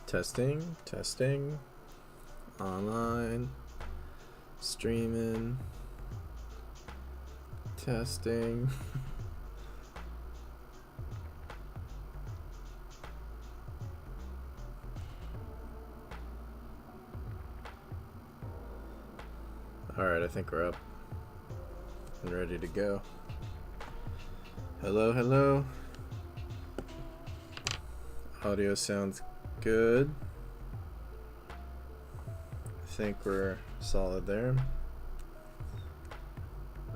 Testing, testing, online, streaming, testing. Alright, I think we're up and ready to go. Hello, hello. Audio sounds good. I think we're solid there.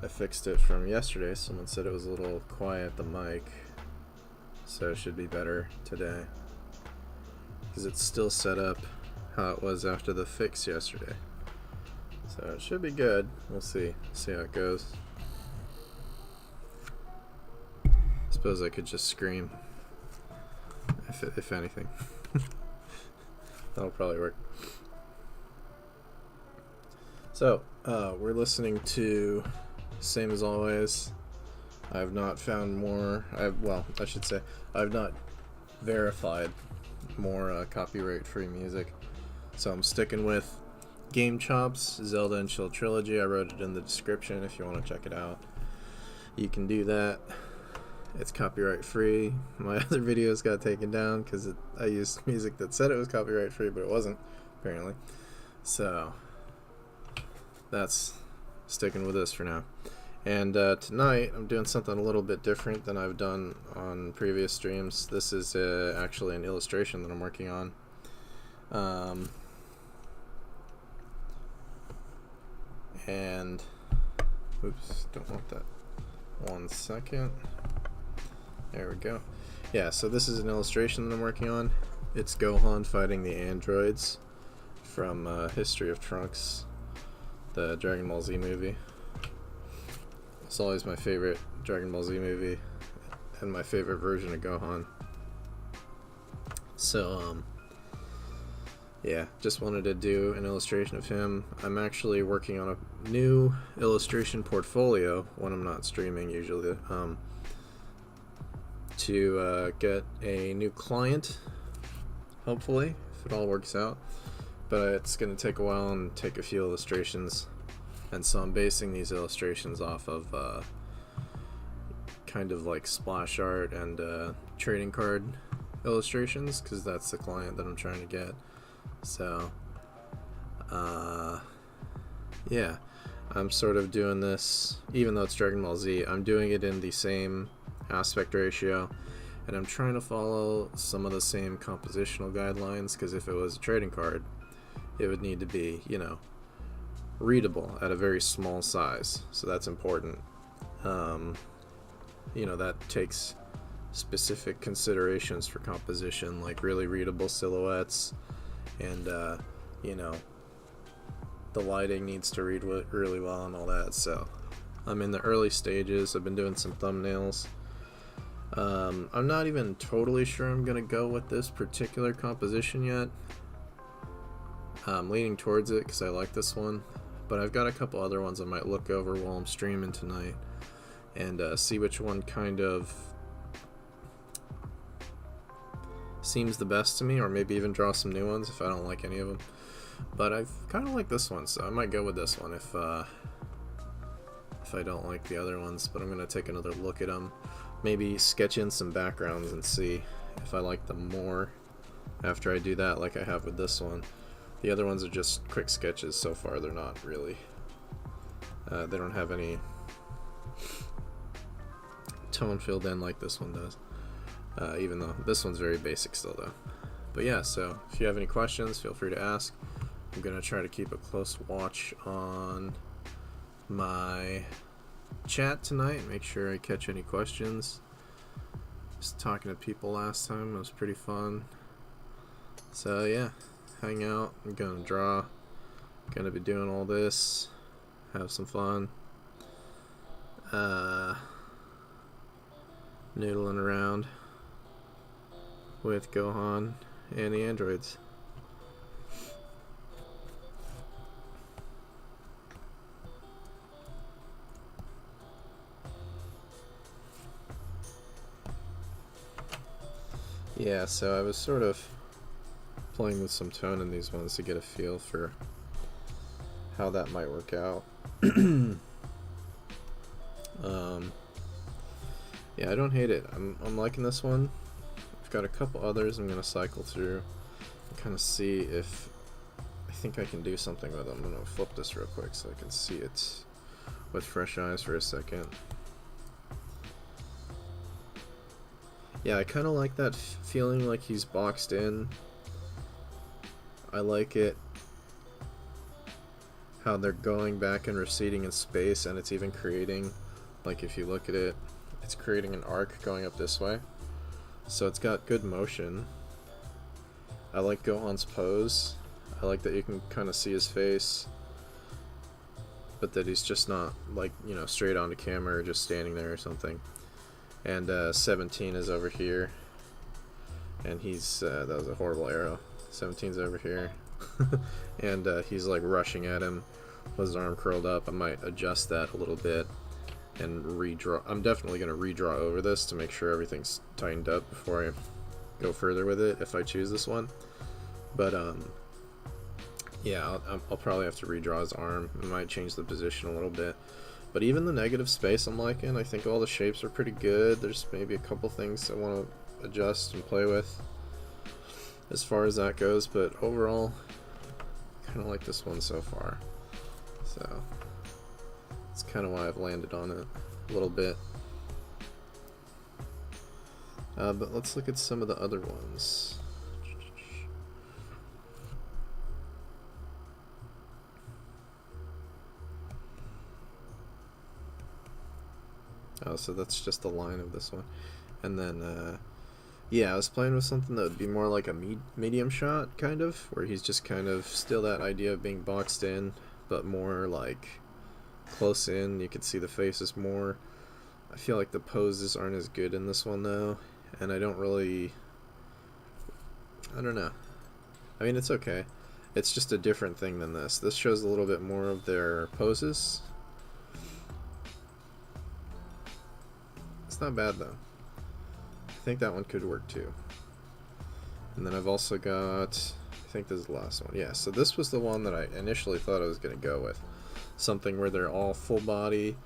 I fixed it from yesterday. Someone said it was a little quiet, the mic, so it should be better today because it's still set up how it was after the fix yesterday. So it should be good. We'll see how it goes. Suppose I could just scream if anything. That'll probably work. So we're listening to Same As Always. I've not found more. I should say I've not verified more copyright-free music. So I'm sticking with GameChops, Zelda and Trilogy. I wrote it in the description if you want to check it out. You can do that. It's copyright free. My other videos got taken down because I used music that said it was copyright free, but it wasn't, apparently. So that's sticking with this for now. And tonight I'm doing something a little bit different than I've done on previous streams. This is actually an illustration that I'm working on. And oops, don't want that. 1 second. There we go. Yeah, so this is an illustration that I'm working on. It's Gohan fighting the androids from History of Trunks, the Dragon Ball Z movie. It's always my favorite Dragon Ball Z movie and my favorite version of Gohan. So yeah, just wanted to do an illustration of him. I'm actually working on a new illustration portfolio when I'm not streaming usually, to get a new client, hopefully, if it all works out. But it's going to take a while and take a few illustrations, and so I'm basing these illustrations off of kind of like splash art and trading card illustrations, because that's the client that I'm trying to get. So yeah, I'm sort of doing this, even though it's Dragon Ball Z, I'm doing it in the same aspect ratio, and I'm trying to follow some of the same compositional guidelines, because if it was a trading card, it would need to be, you know, readable at a very small size, so that's important. You know, that takes specific considerations for composition, like really readable silhouettes, and you know, the lighting needs to read really well and all that. So I'm in the early stages. I've been doing some thumbnails. I'm not even totally sure I'm gonna go with this particular composition yet. I'm leaning towards it because I like this one, but I've got a couple other ones I might look over while I'm streaming tonight and see which one kind of seems the best to me, or maybe even draw some new ones if I don't like any of them. But I kind of like this one, so I might go with this one if I don't like the other ones. But I'm gonna take another look at them, maybe sketch in some backgrounds and see if I like them more after I do that, like I have with this one. The other ones are just quick sketches so far. They're not really they don't have any tone filled in like this one does. Even though this one's very basic still though. But yeah, so if you have any questions, feel free to ask. I'm going to try to keep a close watch on my chat tonight, make sure I catch any questions. Just talking to people last time, it was pretty fun. So yeah, Hangout, I'm going to draw, going to be doing all this, have some fun. Noodling around with Gohan and the androids. Yeah, so I was sort of playing with some tone in these ones to get a feel for how that might work out. Yeah, I don't hate it. I'm liking this one. I've got a couple others I'm gonna cycle through and kind of see if I think I can do something with them. I'm gonna flip this real quick so I can see it with fresh eyes for a second. Yeah, I kind of like that feeling like he's boxed in. I like it how they're going back and receding in space, and it's even creating, like if you look at it, it's creating an arc going up this way. So it's got good motion. I like Gohan's pose. I like that you can kind of see his face, but that he's just not like, you know, straight onto camera or just standing there or something. And 17 is over here, and he's that was a horrible arrow. 17's over here, and he's like rushing at him with his arm curled up. I might adjust that a little bit and redraw. I'm definitely going to redraw over this to make sure everything's tightened up before I go further with it if I choose this one. But yeah, I'll probably have to redraw his arm. I might change the position a little bit. But even the negative space I'm liking. I think all the shapes are pretty good. There's maybe a couple things I want to adjust and play with as far as that goes, but overall kind of like this one so far. So that's kind of why I've landed on it a little bit. But let's look at some of the other ones. Oh, so that's just the line of this one. And then, yeah, I was playing with something that would be more like a medium shot, kind of, where he's just kind of still that idea of being boxed in, but more like close in. You can see the faces more. I feel like the poses aren't as good in this one, though, and I don't know. I mean, it's okay. It's just a different thing than this. This shows a little bit more of their poses. It's not bad though. I think that one could work too. And then I've also got, I think this is the last one. Yeah, so this was the one that I initially thought I was going to go with. Something where they're all full body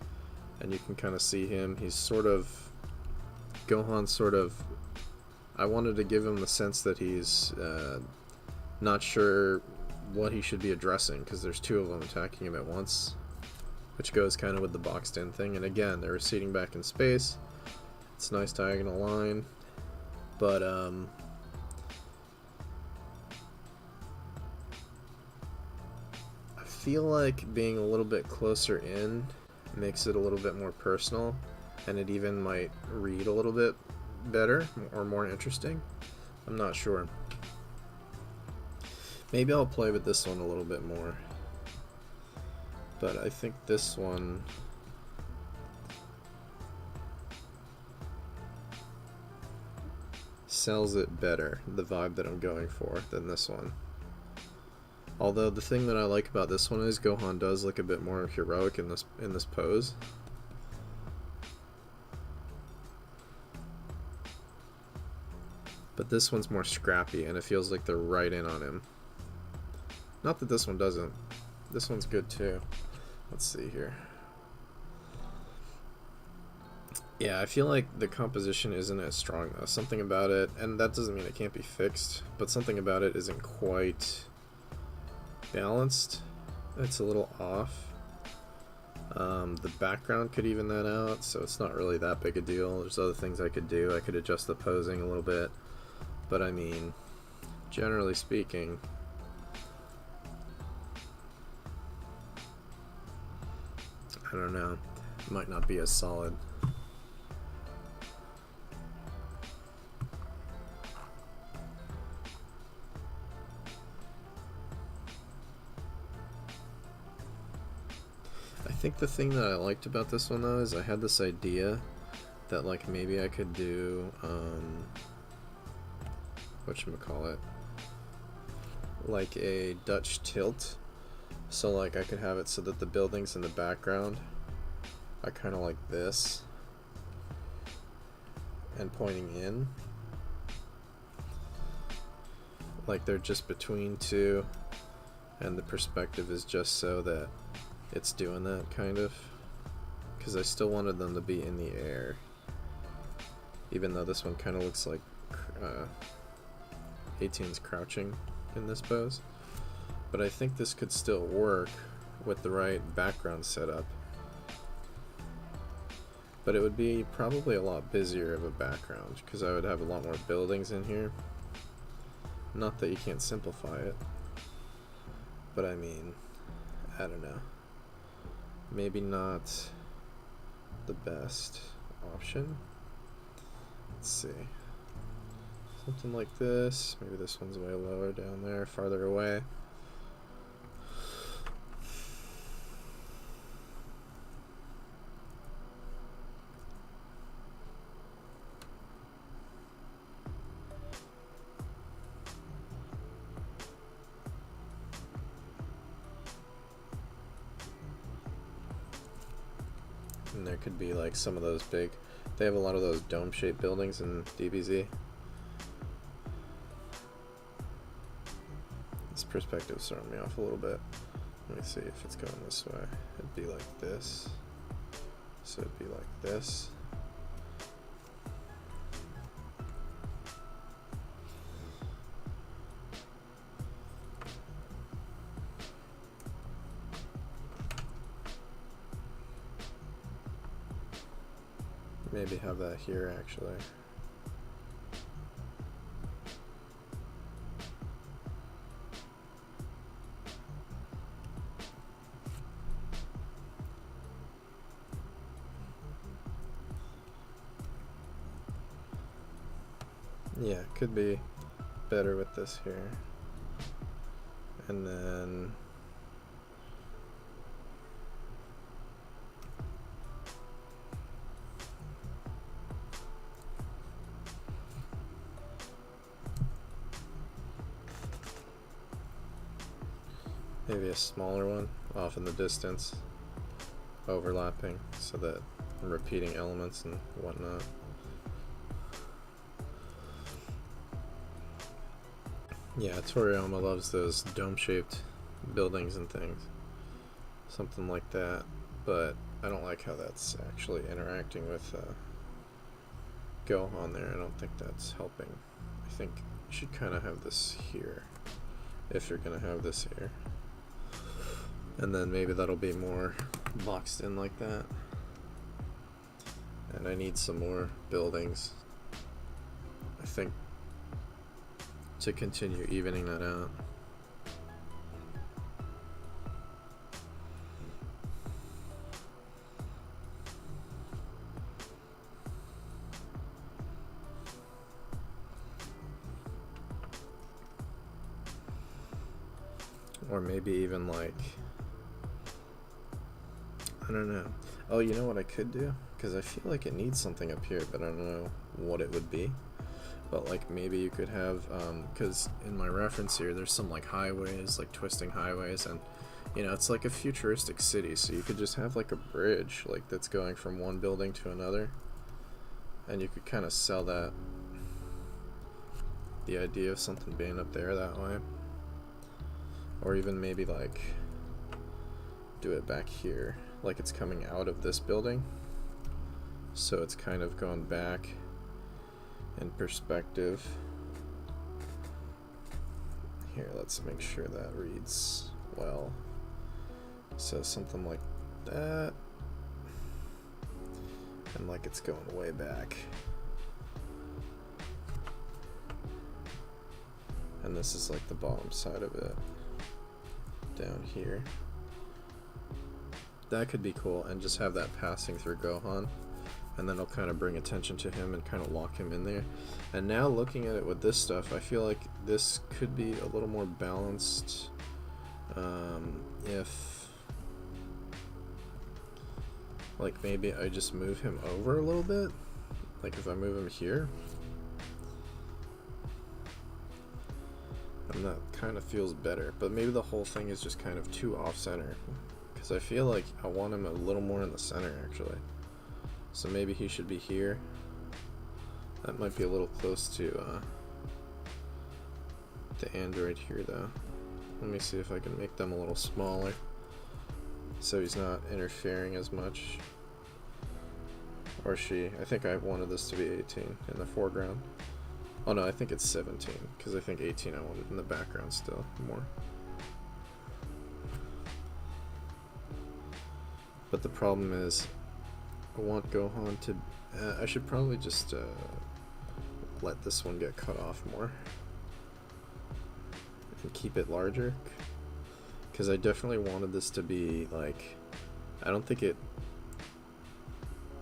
and you can kind of see him. He's sort of, Gohan sort of, I wanted to give him the sense that he's not sure what he should be addressing because there's two of them attacking him at once, which goes kind of with the boxed in thing. And again, they're receding back in space. It's a nice diagonal line, but I feel like being a little bit closer in makes it a little bit more personal, and it even might read a little bit better or more interesting. I'm not sure. Maybe I'll play with this one a little bit more, but I think this one sells it better, the vibe that I'm going for, than this one. Although the thing that I like about this one is Gohan does look a bit more heroic in this pose. But this one's more scrappy and it feels like they're right in on him. Not that this one doesn't. This one's good too. Let's see here. Yeah, I feel like the composition isn't as strong though. Something about it, and that doesn't mean it can't be fixed, but something about it isn't quite balanced. It's a little off. The background could even that out, so it's not really that big a deal. There's other things I could do. I could adjust the posing a little bit, but I mean, generally speaking, I don't know. It might not be as solid. I think the thing that I liked about this one though is I had this idea that like maybe I could do whatchamacallit, like a Dutch tilt, so like I could have it so that the buildings in the background are kind of like this and pointing in, like they're just between two, and the perspective is just so that it's doing that, kind of. Because I still wanted them to be in the air, even though this one kind of looks like 18's crouching in this pose. But I think this could still work with the right background setup. But it would be probably a lot busier of a background, because I would have a lot more buildings in here. Not that you can't simplify it, but I mean, I don't know. Maybe not the best option. Let's see. Something like this. Maybe this one's way lower down there, farther away. And there could be like some of those big, they have a lot of those dome-shaped buildings in DBZ. This perspective's throwing me off a little bit. Let me see if it's going this way. It'd be like this. So it'd be like this. Maybe have that here, actually. Yeah, could be better with this here. And then maybe a smaller one off in the distance, overlapping, so that I'm repeating elements and whatnot. Yeah, Toriyama loves those dome-shaped buildings and things. Something like that, but I don't like how that's actually interacting with Gohan there. I don't think that's helping. I think you should kind of have this here, if you're going to have this here. And then maybe that'll be more boxed in like that. And I need some more buildings, I think, to continue evening that out. Or maybe even like, I don't know. Oh, you know what I could do? Because I feel like it needs something up here, but I don't know what it would be. But like maybe you could have, because in my reference here there's some like highways, like twisting highways, and you know, it's like a futuristic city, so you could just have like a bridge like that's going from one building to another, and you could kind of sell that, the idea of something being up there that way. Or even maybe like do it back here, like it's coming out of this building, so it's kind of going back in perspective. Here, let's make sure that reads well. So something like that, and like it's going way back. And this is like the bottom side of it, down here. That could be cool, and just have that passing through Gohan, and then it'll kind of bring attention to him and kind of lock him in there. And now looking at it with this stuff, I feel like this could be a little more balanced if like maybe I just move him over a little bit, like if I move him here, and that kind of feels better. But maybe the whole thing is just kind of too off center, because I feel like I want him a little more in the center actually. So maybe he should be here. That might be a little close to the android here though. Let me see if I can make them a little smaller so he's not interfering as much. Or she. I think I wanted this to be 18 in the foreground. Oh no, I think it's 17 because I think 18 I wanted in the background still more. But the problem is I want Gohan to... I should probably just let this one get cut off more and keep it larger, because I definitely wanted this to be like... I don't think it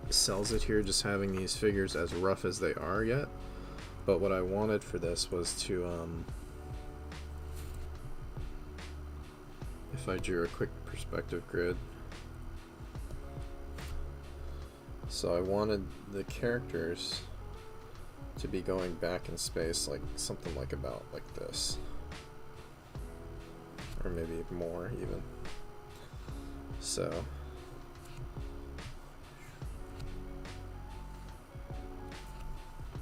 sells it here just having these figures as rough as they are yet, but what I wanted for this was to if I drew a quick perspective grid. So I wanted the characters to be going back in space, like something like about like this, or maybe more even. So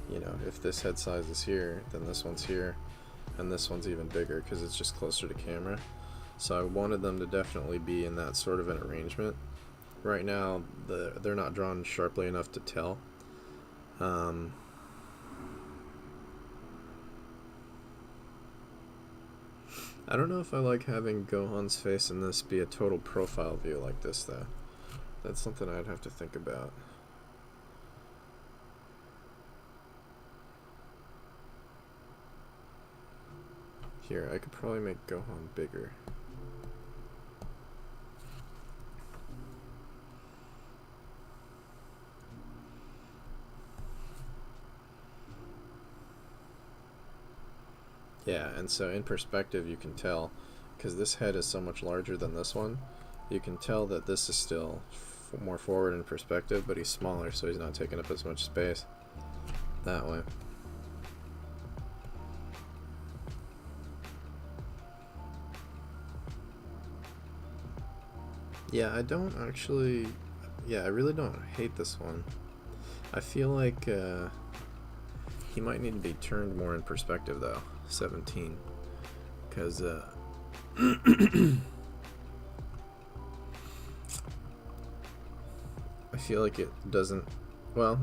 you know, if this head size is here, then this one's here, and this one's even bigger because it's just closer to camera. So I wanted them to definitely be in that sort of an arrangement. Right now, they're not drawn sharply enough to tell. I don't know if I like having Gohan's face in this be a total profile view like this, though. That's something I'd have to think about. Here, I could probably make Gohan bigger. Yeah, and so in perspective you can tell, because this head is so much larger than this one, you can tell that this is still more forward in perspective, but he's smaller, so he's not taking up as much space that way. Yeah, I don't actually... Yeah, I really don't hate this one. I feel like he might need to be turned more in perspective, though. 17. Because... I feel like it doesn't... Well...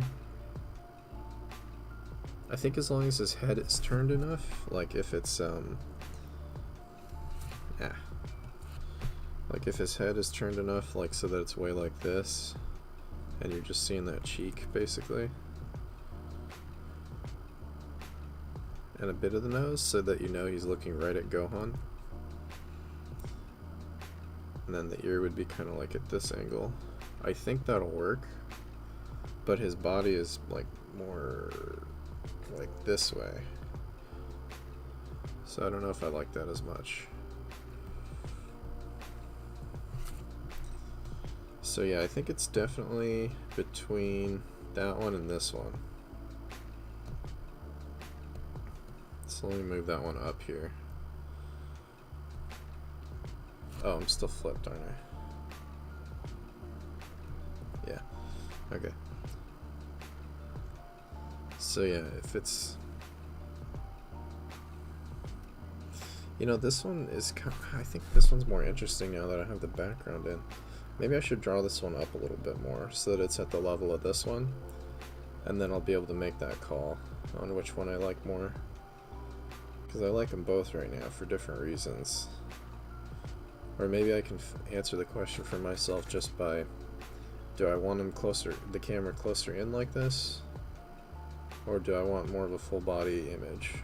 I think as long as his head is turned enough, like if it's... Like if his head is turned enough, like so that it's way like this, and you're just seeing that cheek basically, and a bit of the nose, so that you know he's looking right at Gohan, and then the ear would be kind of like at this angle. I think that'll work, but his body is like more like this way, so I don't know if I like that as much. So yeah, I think it's definitely between that one and this one. So let me move that one up here. Oh, I'm still flipped, aren't I? Yeah. Okay. So yeah, if it's... You know, this one is... I think this one's more interesting now that I have the background in. Maybe I should draw this one up a little bit more so that it's at the level of this one, and then I'll be able to make that call on which one I like more, because I like them both right now for different reasons. Or maybe I can answer the question for myself just by, do I want them closer, the camera closer in like this, or do I want more of a full body image?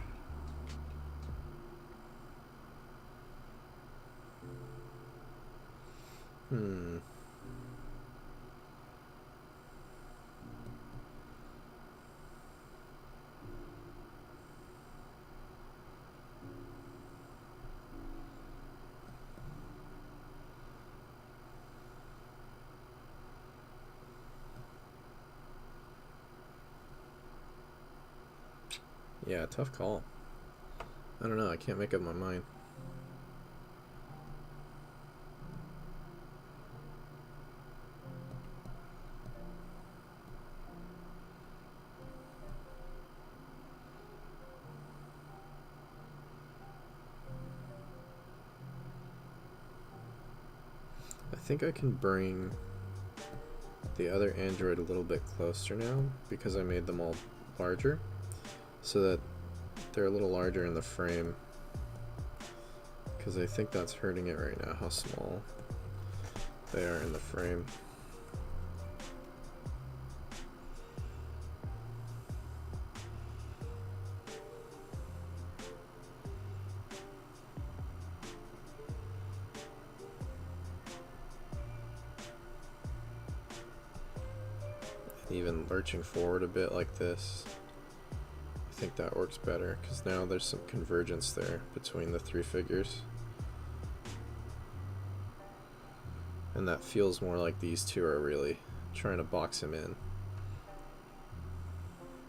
Yeah, tough call. I don't know, I can't make up my mind. think I can bring the other Android a little bit closer now because I made them all larger, so that they're a little larger in the frame, because I think that's hurting it right now, how small they are in the frame. Even lurching forward a bit like this, I think that works better, because now there's some convergence there between the three figures, and that feels more like these two are really trying to box him in,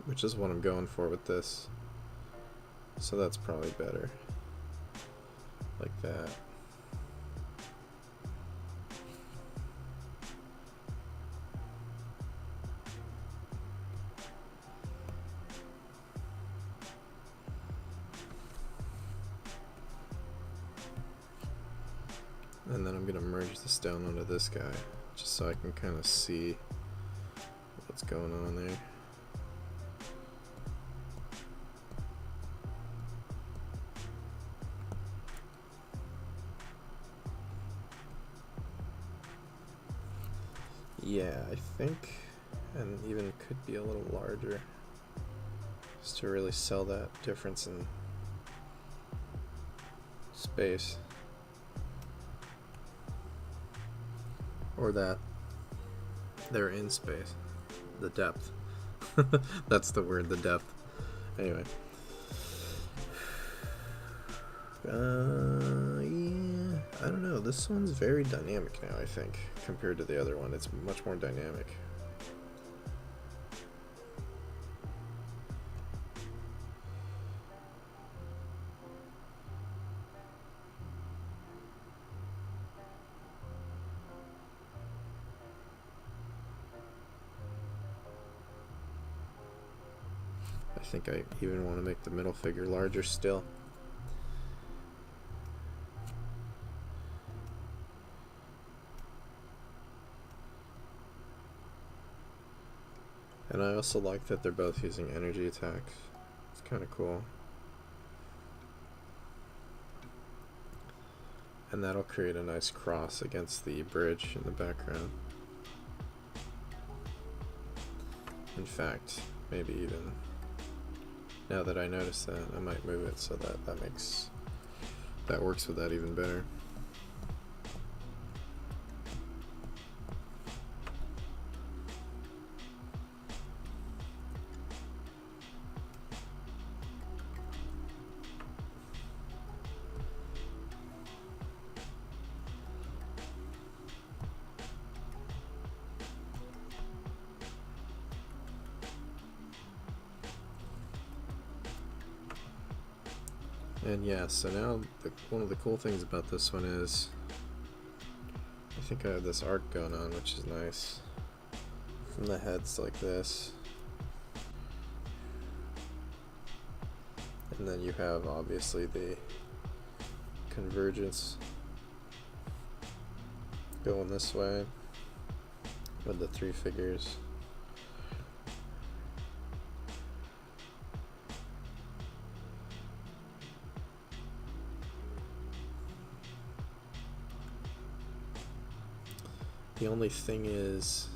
which is what I'm going for with this. So that's probably better, like that. And then I'm going to merge this down onto this guy, just so I can kind of see what's going on there. Yeah, I think, and even could be a little larger, just to really sell that difference in space. Or that they're in space. The depth. That's the word, the depth. Anyway. Yeah, I don't know. This one's very dynamic now, I think, compared to the other one. It's much more dynamic. I think I even want to make the middle figure larger still. And I also like that they're both using energy attacks. It's kind of cool. And that'll create a nice cross against the bridge in the background. In fact, maybe even, now that I notice that, I might move it so that that works with that even better. And yeah, so now one of the cool things about this one is I think I have this arc going on, which is nice. From the heads like this. And then you have obviously the convergence going this way with the three figures. The only thing is,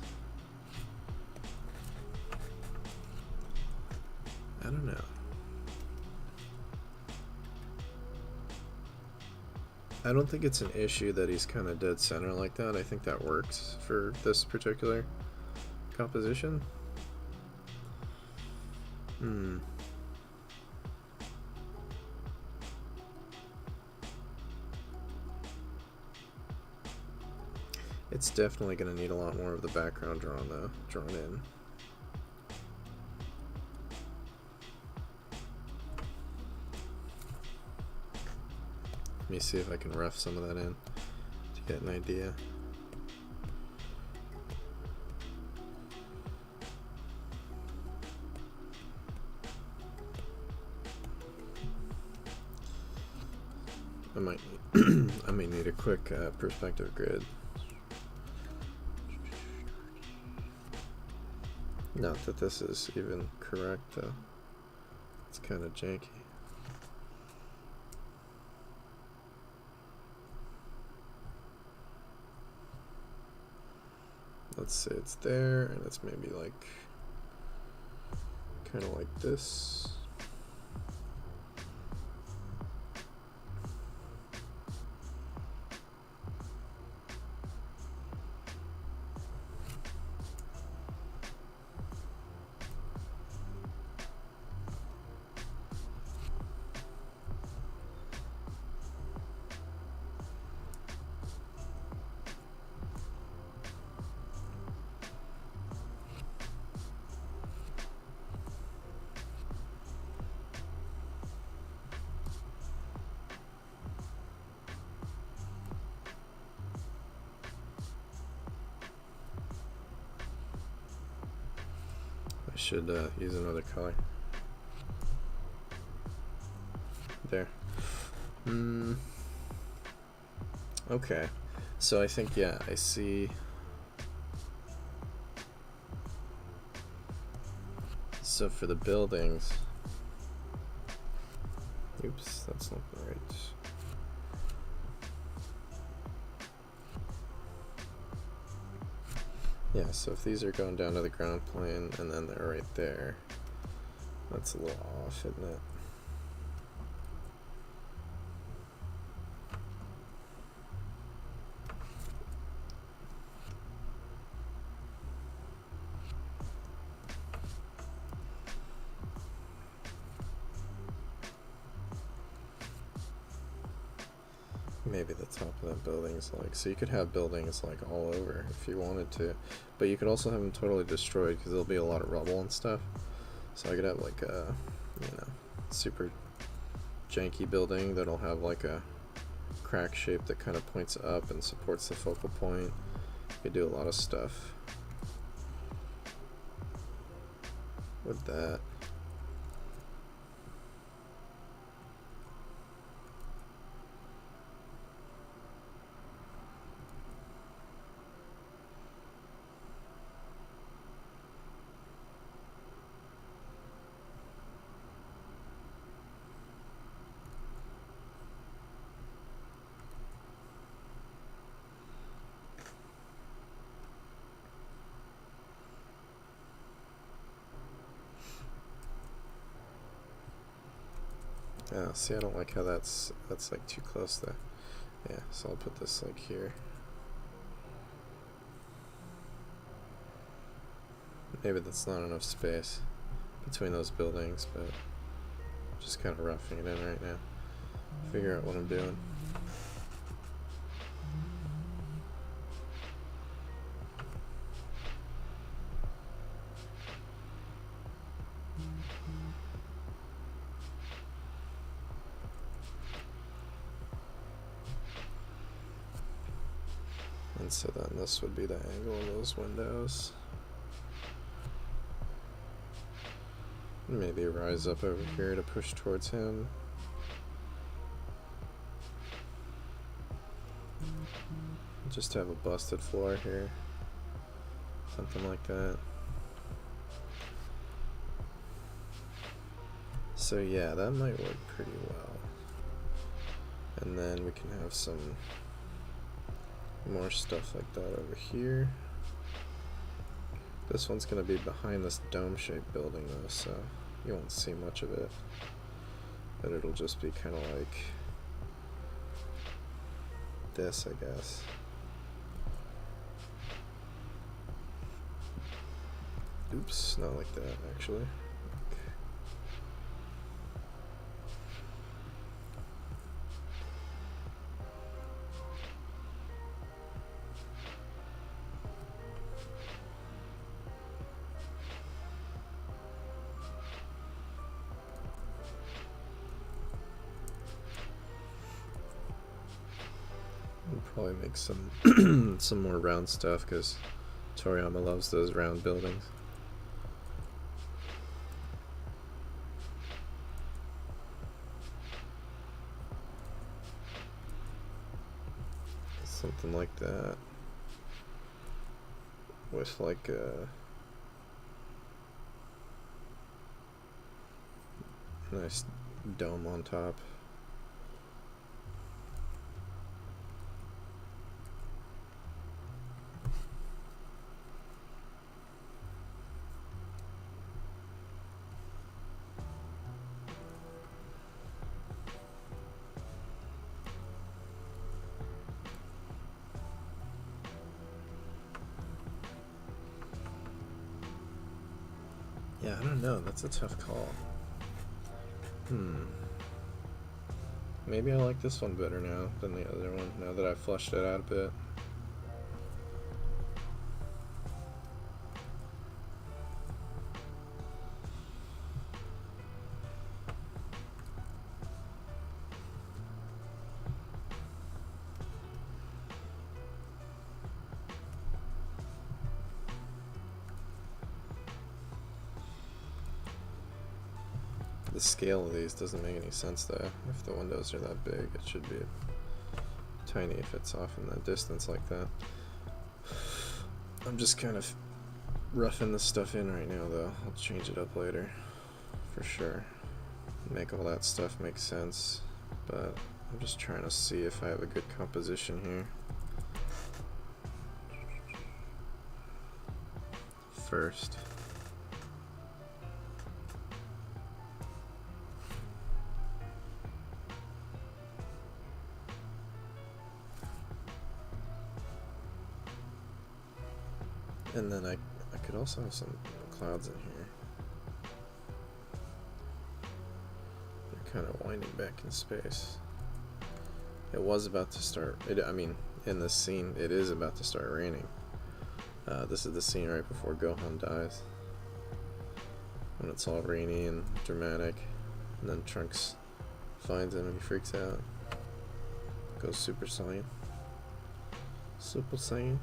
I don't know. I don't think it's an issue that he's kind of dead center like that. I think that works for this particular composition. It's definitely going to need a lot more of the background drawn in. Let me see if I can rough some of that in to get an idea. I might need a quick perspective grid. Not that this is even correct though. It's kind of janky. Let's say it's there, and it's maybe like kind of like this. I should use another color. There. Okay. So I think, yeah, I see. So for the buildings. Oops, that's not right. Yeah, so if these are going down to the ground plane and then they're right there, that's a little off, isn't it? Maybe the top of that building's like, so you could have buildings like all over if you wanted to, but you could also have them totally destroyed because there'll be a lot of rubble and stuff. So I could have like a, you know, super janky building that'll have like a crack shape that kind of points up and supports the focal point. You could do a lot of stuff with that. Yeah, see, I don't like how that's like too close there. Yeah, so I'll put this like here. Maybe that's not enough space between those buildings, but I'm just kind of roughing it in right now. Figure out what I'm doing. And so then this would be the angle of those windows. Maybe rise up over here to push towards him. Just have a busted floor here. Something like that. So yeah, that might work pretty well. And then we can have some more stuff like that over here. This one's going to be behind this dome-shaped building though, so you won't see much of it. But it'll just be kind of like this, I guess. Oops, not like that actually. We'll probably make some some more round stuff because Toriyama loves those round buildings. Something like that with like a Nice dome on top. Yeah, I don't know. That's a tough call. Maybe I like this one better now than the other one, now that I've fleshed it out a bit. The scale of these doesn't make any sense though. If the windows are that big, it should be tiny if it's off in that distance like that. I'm just kind of roughing this stuff in right now though. I'll change it up later for sure. Make all that stuff make sense, but I'm just trying to see if I have a good composition here. First. And then I could also have some clouds in here. They're kind of winding back in space. It was about to start, I mean, in this scene, it is about to start raining. This is the scene right before Gohan dies. When it's all rainy and dramatic. And then Trunks finds him and he freaks out. Goes Super Saiyan. Super Saiyan.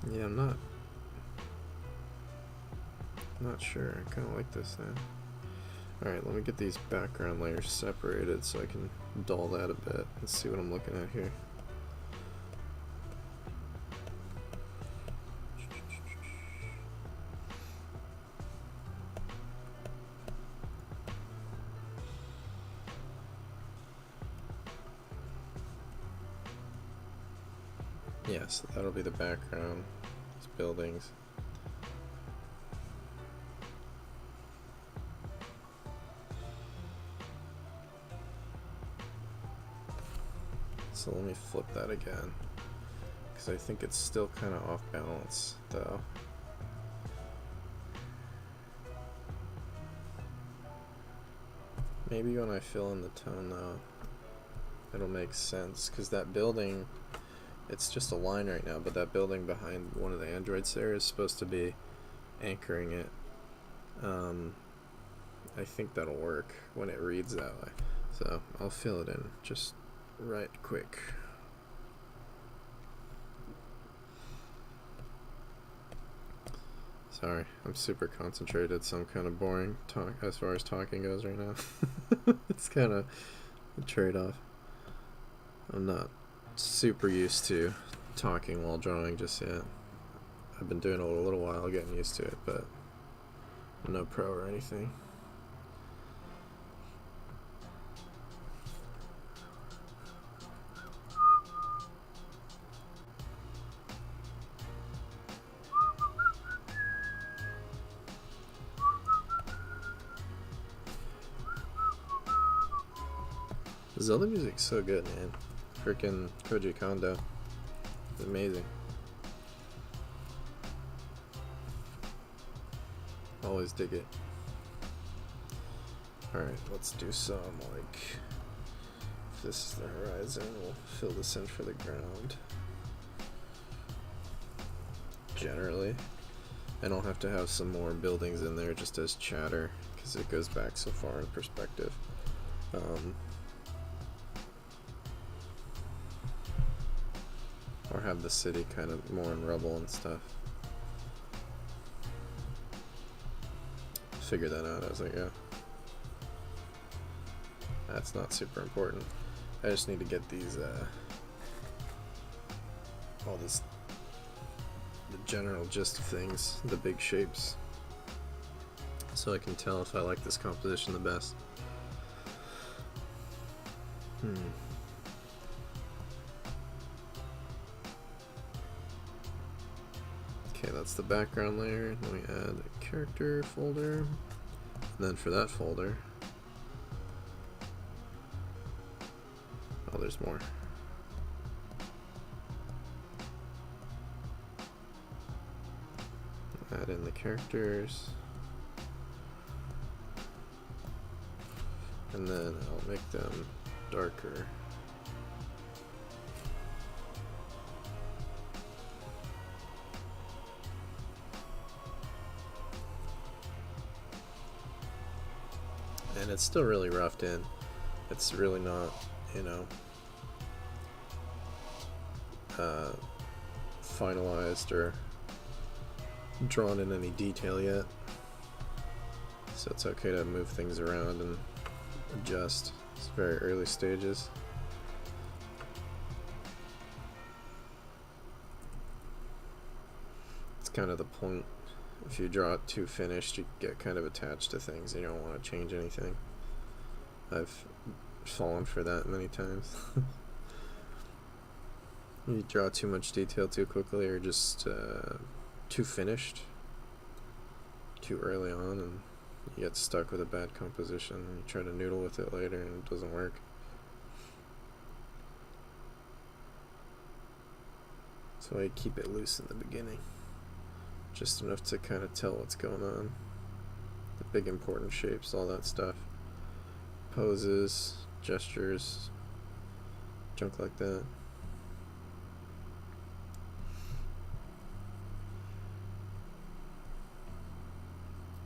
Yeah, I'm not sure. I kind of like this now. Alright, let me get these background layers separated so I can dull that a bit and see what I'm looking at here. Yes, that'll be the background. These buildings. So let me flip that again, because I think it's still kind of off balance though. Maybe when I fill in the tone though, it'll make sense, because that building, it's just a line right now, but that building behind one of the androids there is supposed to be anchoring it. I think that'll work when it reads that way. So I'll fill it in just right quick. Sorry, I'm super concentrated, so I'm kind of boring as far as talking goes right now. It's kind of a trade-off. I'm not super used to talking while drawing just yet. I've been doing it a little while, getting used to it, but I'm no pro or anything. Zelda music's so good, man. Freaking Koji Kondo. It's amazing. Always dig it. Alright, let's do some, like, if this is the horizon, we'll fill this in for the ground. Generally. I don't have to have some more buildings in there just as chatter, because it goes back so far in perspective. Or have the city kind of more in rubble and stuff. Figure that out as I go. That's not super important. I just need to get these all this the general gist of things, the big shapes, so I can tell if I like this composition the best. Okay, that's the background layer. Then we add a character folder. And then for that folder, oh, there's more. Add in the characters. And then I'll make them darker. And it's still really roughed in. It's really not, you know, finalized or drawn in any detail yet. So it's okay to move things around and adjust. It's very early stages. It's kind of the point. If you draw it too finished, you get kind of attached to things. You don't want to change anything. I've fallen for that many times. You draw too much detail too quickly, or just too finished too early on, and you get stuck with a bad composition, and you try to noodle with it later and it doesn't work. So I keep it loose in the beginning, just enough to kind of tell what's going on. The big important shapes, all that stuff. Poses, gestures, junk like that.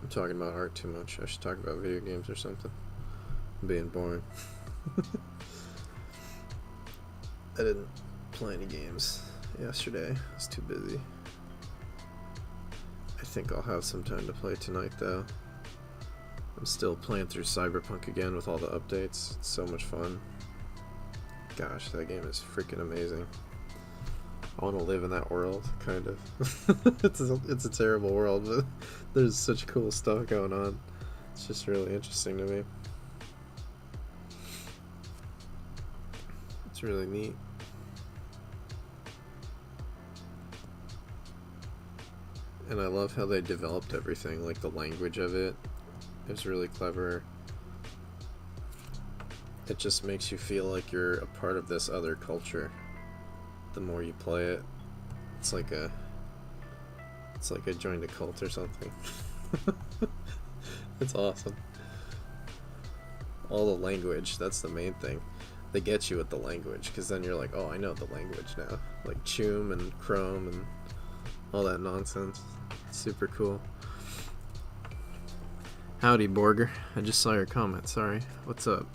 I'm talking about art too much. I should talk about video games or something. I'm being boring. I didn't play any games yesterday. I was too busy. I think I'll have some time to play tonight though. I'm still playing through Cyberpunk again with all the updates. It's so much fun. Gosh, that game is freaking amazing. I want to live in that world, kind of. It's a terrible world, but there's such cool stuff going on. It's just really interesting to me. It's really neat. And I love how they developed everything, like the language of it. It's really clever. It just makes you feel like you're a part of this other culture. The more you play it, it's like I joined a cult or something. It's awesome. All the language, that's the main thing. They get you with the language, because then you're like, oh, I know the language now. Like Choom and Chrome and all that nonsense. It's super cool. Howdy, Borger. I just saw your comment, sorry. What's up?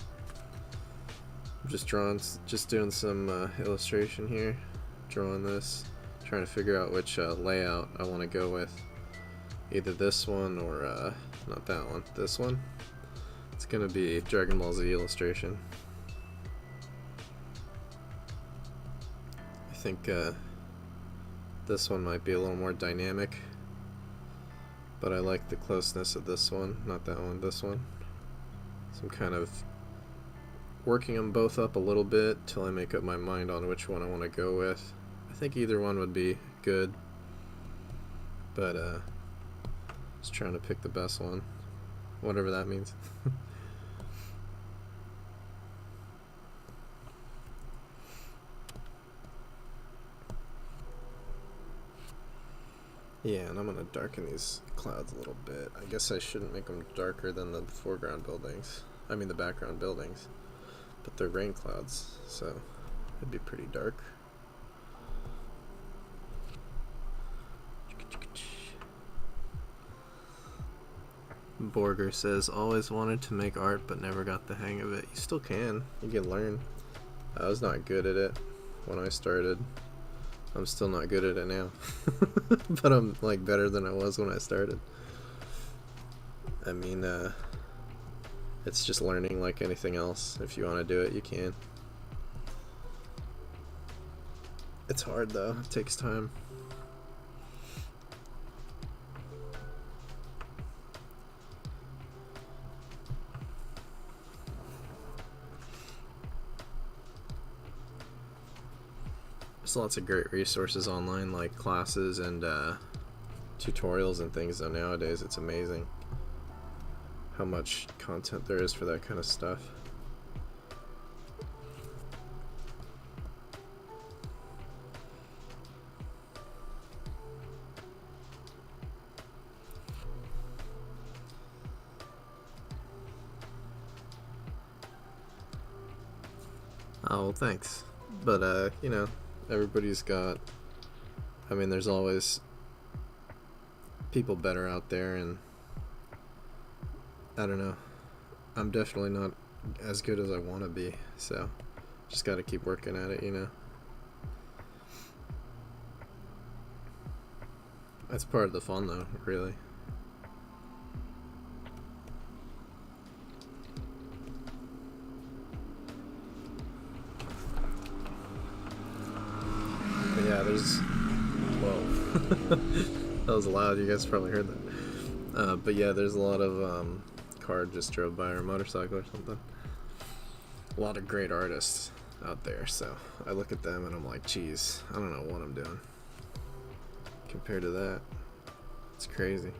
I'm just doing some illustration here. Drawing this. Trying to figure out which layout I want to go with. Either this one or, not that one. This one. It's gonna be Dragon Ball Z Illustration. I think this one might be a little more dynamic. But I like the closeness of this one. Not that one, this one. So I'm kind of working them both up a little bit till I make up my mind on which one I want to go with. I think either one would be good, but just trying to pick the best one, whatever that means. Yeah, and I'm gonna darken these clouds a little bit. I guess I shouldn't make them darker than the foreground buildings. I mean the background buildings. But they're rain clouds, so it'd be pretty dark. Borger says, always wanted to make art but never got the hang of it. You still can. You can learn. I was not good at it when I started. I'm still not good at it now. But I'm like better than I was when I started. I mean, it's just learning like anything else. If you want to do it, you can. It's hard though. It takes time. There's lots of great resources online, like classes and tutorials and things, though nowadays it's amazing how much content there is for that kind of stuff. Oh, well, thanks. But, you know, everybody's got... I mean, there's always people better out there, and I don't know. I'm definitely not as good as I want to be, so just gotta keep working at it, you know. That's part of the fun, though, really. But yeah, there's... Whoa. That was loud, you guys probably heard that. But yeah, there's a lot of car just drove by, or motorcycle or something. A lot of great artists out there, so I look at them and I'm like, geez, I don't know what I'm doing compared to that. It's crazy.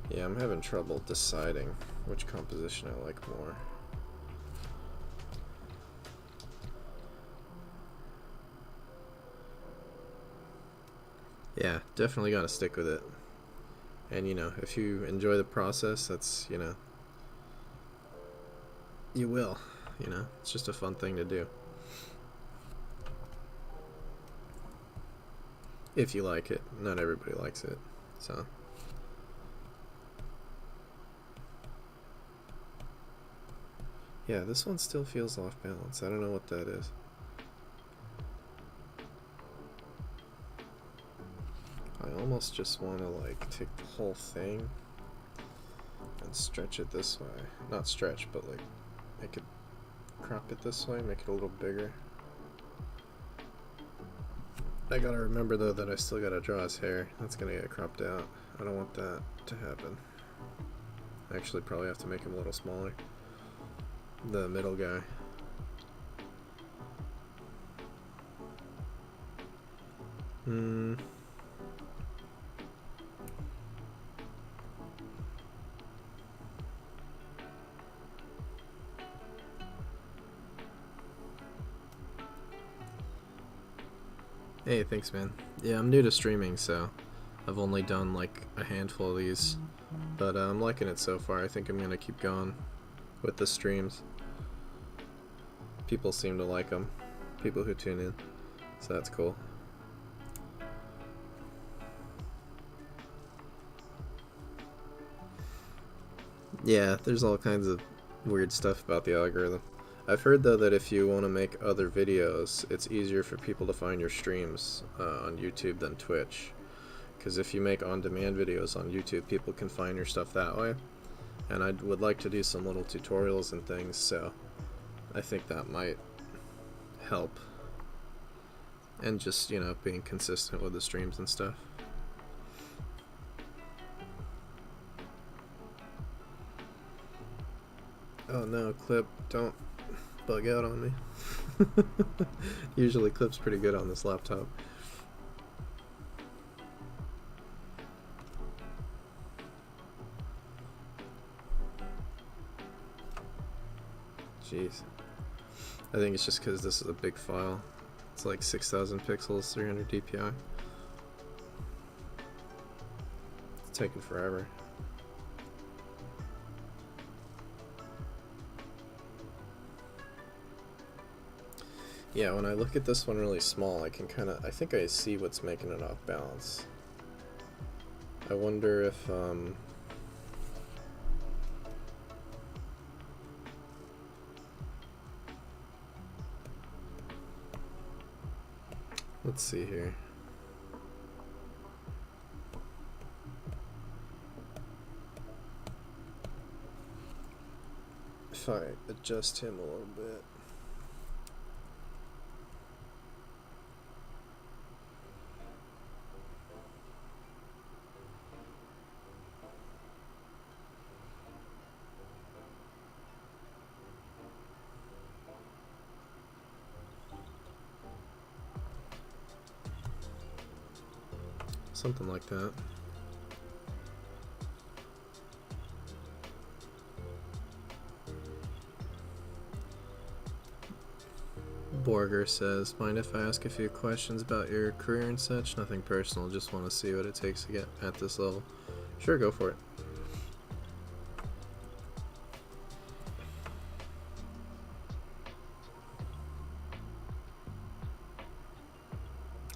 Yeah, I'm having trouble deciding which composition I like more. Yeah, definitely gotta stick with it. And, you know, if you enjoy the process, that's, you know, you will, you know, it's just a fun thing to do. If you like it. Not everybody likes it, so. Yeah, this one still feels off balance. I don't know what that is. I almost just want to, like, take the whole thing and stretch it this way. Not stretch, but, like, I could crop it this way, make it a little bigger. I gotta remember, though, that I still gotta draw his hair. That's gonna get cropped out. I don't want that to happen. I actually probably have to make him a little smaller. The middle guy. Hey, thanks, man. Yeah, I'm new to streaming, so I've only done like a handful of these, but I'm liking it so far. I think I'm gonna keep going with the streams. People seem to like them, people who tune in, so that's cool. Yeah, there's all kinds of weird stuff about the algorithm. I've heard, though, that if you want to make other videos, it's easier for people to find your streams on YouTube than Twitch. Because if you make on-demand videos on YouTube, people can find your stuff that way. And I would like to do some little tutorials and things, so I think that might help. And just, you know, being consistent with the streams and stuff. Oh no, Clip, don't bug out on me. Usually Clip's pretty good on this laptop. Jeez. I think it's just because this is a big file. It's like 6,000 pixels, 300 dpi. It's taking forever. Yeah, when I look at this one really small, I think I see what's making it off balance. I wonder if, let's see here. If I adjust him a little bit. Something like that. Borger says, mind if I ask a few questions about your career and such? Nothing personal, just want to see what it takes to get at this level. Sure, go for it.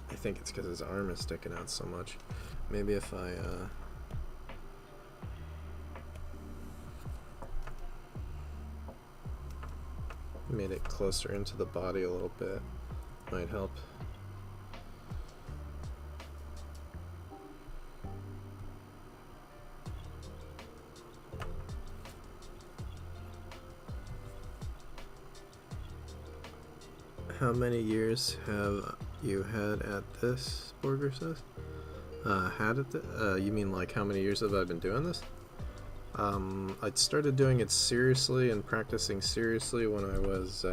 I think it's because his arm is sticking out so much. Maybe if I made it closer into the body a little bit, might help. How many years have you had at this, Borger says? You mean like how many years have I been doing this? I started doing it seriously and practicing seriously when I was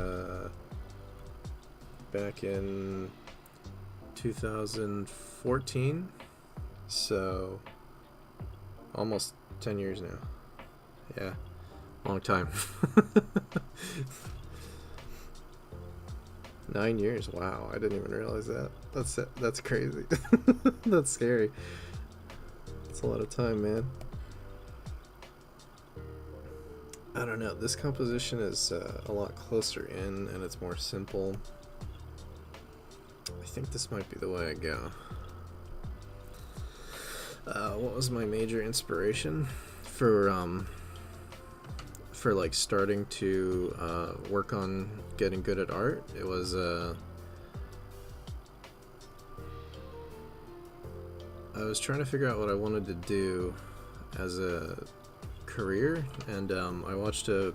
back in 2014, so almost 10 years now. Yeah, long time. 9 years, wow, I didn't even realize that. That's crazy. That's scary. That's a lot of time, man. I don't know, this composition is a lot closer in and it's more simple. I think this might be the way I go. What was my major inspiration for like starting to work on getting good at art? It was I was trying to figure out what I wanted to do as a career, and I watched a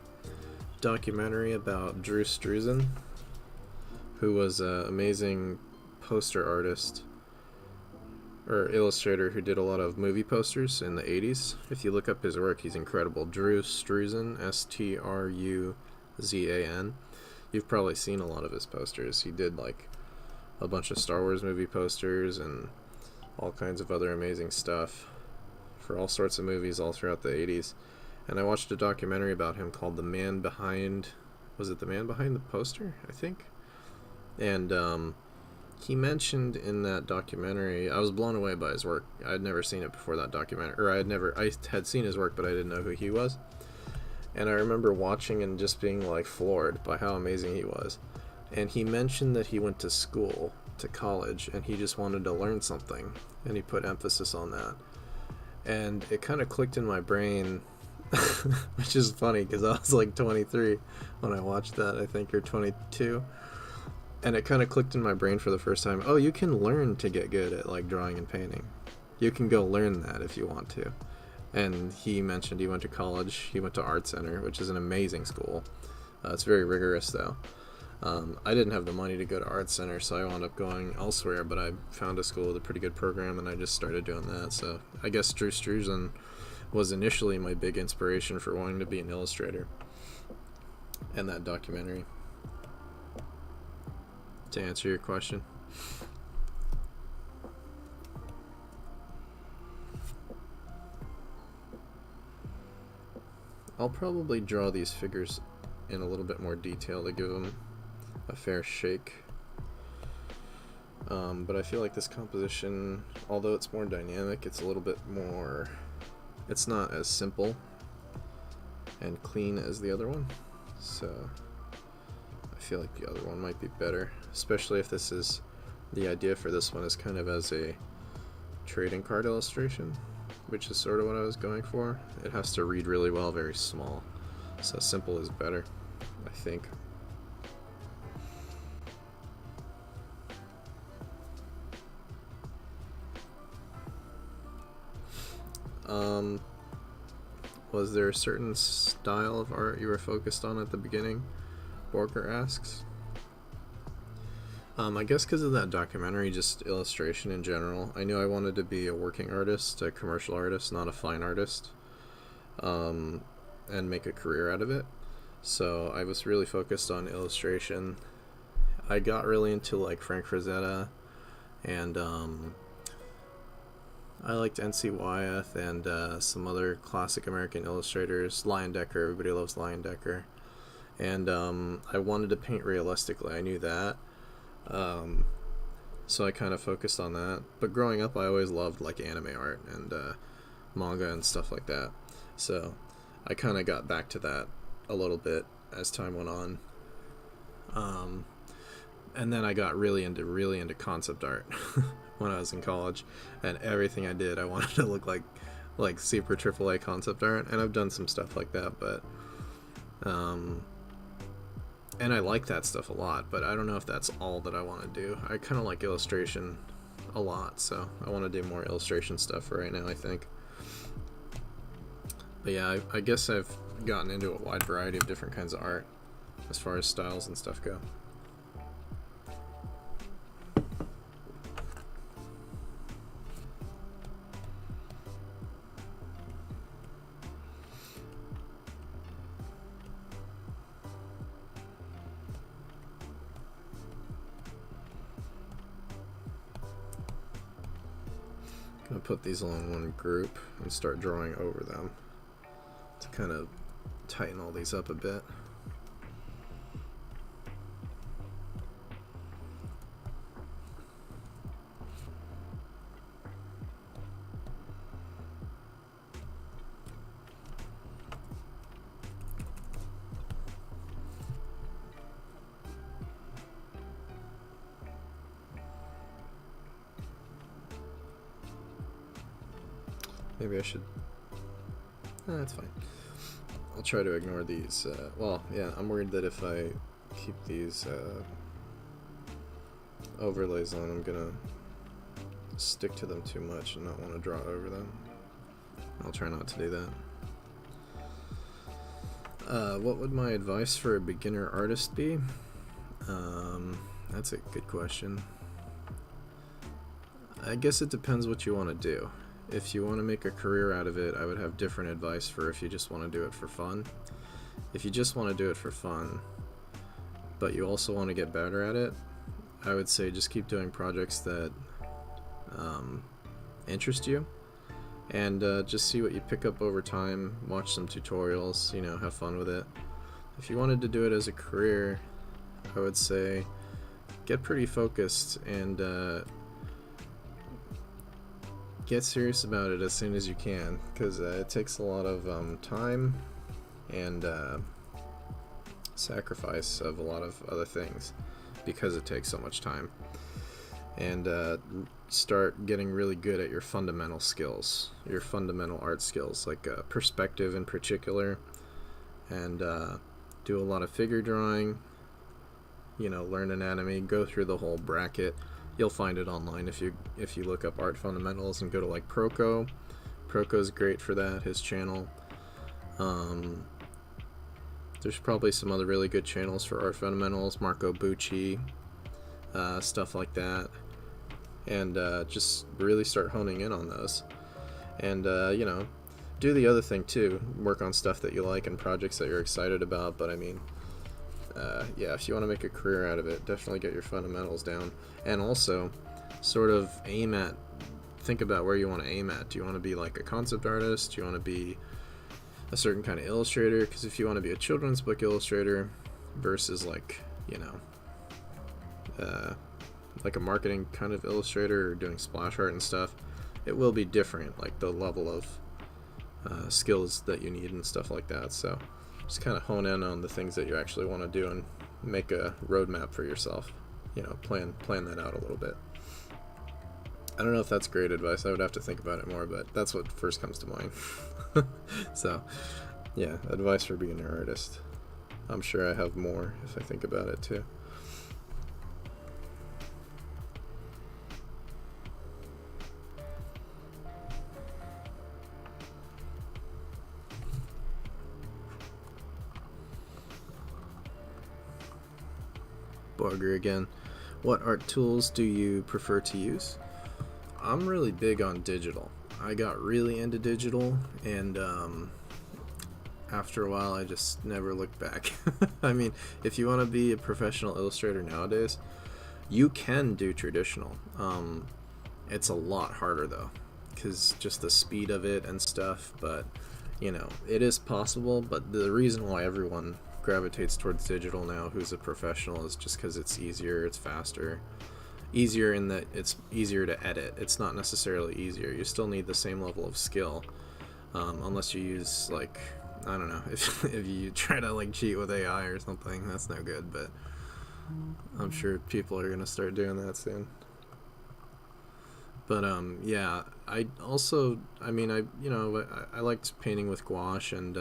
documentary about Drew Struzan, who was an amazing poster artist or illustrator who did a lot of movie posters in the 80s. If you look up his work, he's incredible. Drew Struzan, S-T-R-U-Z-A-N. You've probably seen a lot of his posters. He did like a bunch of Star Wars movie posters and all kinds of other amazing stuff for all sorts of movies all throughout the 80s. And I watched a documentary about him called The Man Behind... Was it The Man Behind the Poster, I think? And he mentioned in that documentary... I was blown away by his work. I had never seen it before that documentary. Or I had seen his work, but I didn't know who he was. And I remember watching and just being like floored by how amazing he was. And he mentioned that he went to school, to college, and he just wanted to learn something. And he put emphasis on that. And it kind of clicked in my brain, which is funny because I was like 23 when I watched that, I think, or 22. And it kind of clicked in my brain for the first time. Oh, you can learn to get good at like drawing and painting. You can go learn that if you want to. And he mentioned he went to college. He went to Art Center, which is an amazing school. It's very rigorous though. I didn't have the money to go to Art Center, so I wound up going elsewhere, but I found a school with a pretty good program, and I just started doing that. So I guess Drew Struzan was initially my big inspiration for wanting to be an illustrator, and that documentary. To answer your question. I'll probably draw these figures in a little bit more detail to give them a fair shake, but I feel like this composition, although it's more dynamic, it's a little bit more, it's not as simple and clean as the other one, so I feel like the other one might be better, especially if this is, the idea for this one is kind of as a trading card illustration, which is sort of what I was going for. It has to read really well, very small, so simple is better, I think. Was there a certain style of art you were focused on at the beginning? Borker asks. I guess because of that documentary, just illustration in general. I knew I wanted to be a working artist, a commercial artist, not a fine artist, and make a career out of it. So I was really focused on illustration. I got really into like Frank Frazetta and I liked NC Wyeth and some other classic American illustrators. Leyendecker, everybody loves Leyendecker. And I wanted to paint realistically, I knew that. So I kind of focused on that. But growing up, I always loved like anime art and manga and stuff like that. So I kind of got back to that a little bit as time went on. And then I got really into concept art when I was in college, and everything I did I wanted to look like super AAA concept art, and I've done some stuff like that, but and I like that stuff a lot, but I don't know if that's all that I want to do. I kind of like illustration a lot, so I want to do more illustration stuff for right now, I think. But yeah, I guess I've gotten into a wide variety of different kinds of art as far as styles and stuff go. I'm gonna put these all in one group and start drawing over them to kind of tighten all these up a bit. Maybe I should... that's fine. I'll try to ignore these. Well, yeah, I'm worried that if I keep these overlays on, I'm gonna stick to them too much and not want to draw over them. I'll try not to do that. What would my advice for a beginner artist be? That's a good question. I guess it depends what you want to do. If you want to make a career out of it, I would have different advice for if you just want to do it for fun. If you just want to do it for fun, but you also want to get better at it, I would say just keep doing projects that interest you, and just see what you pick up over time. Watch some tutorials, you know, have fun with it. If you wanted to do it as a career, I would say get pretty focused and get serious about it as soon as you can, because it takes a lot of time and sacrifice of a lot of other things because it takes so much time. And start getting really good at your fundamental skills, your fundamental art skills, like perspective in particular, and do a lot of figure drawing, you know, learn anatomy, go through the whole bracket. You'll find it online if you look up art fundamentals and go to like Proco. Proco's great for that, his channel. There's probably some other really good channels for art fundamentals, Marco Bucci, stuff like that. And just really start honing in on those. And you know, do the other thing too, work on stuff that you like and projects that you're excited about. But I mean, yeah, if you want to make a career out of it, definitely get your fundamentals down. And also, sort of think about where you want to aim at. Do you want to be like a concept artist? Do you want to be a certain kind of illustrator? Because if you want to be a children's book illustrator versus like, you know, like a marketing kind of illustrator or doing splash art and stuff, it will be different, like the level of skills that you need and stuff like that. So just kind of hone in on the things that you actually want to do and make a roadmap for yourself. You know, plan that out a little bit. I don't know if that's great advice. I would have to think about it more, but that's what first comes to mind. So, yeah, advice for beginner artist. I'm sure I have more if I think about it too. Barger again. What art tools do you prefer to use? I'm really big on digital. I got really into digital, and after a while I just never looked back. I mean, if you want to be a professional illustrator nowadays, you can do traditional. It's a lot harder though. because just the speed of it and stuff, but you know, it is possible. But the reason why everyone gravitates towards digital now who's a professional is just because it's easier, it's faster. Easier in that it's easier to edit. It's not necessarily easier. You still need the same level of skill, unless you use, like, I don't know, if you try to like cheat with AI or something, that's no good. But I'm sure people are gonna start doing that soon. But yeah, I also, I mean, I liked painting with gouache, and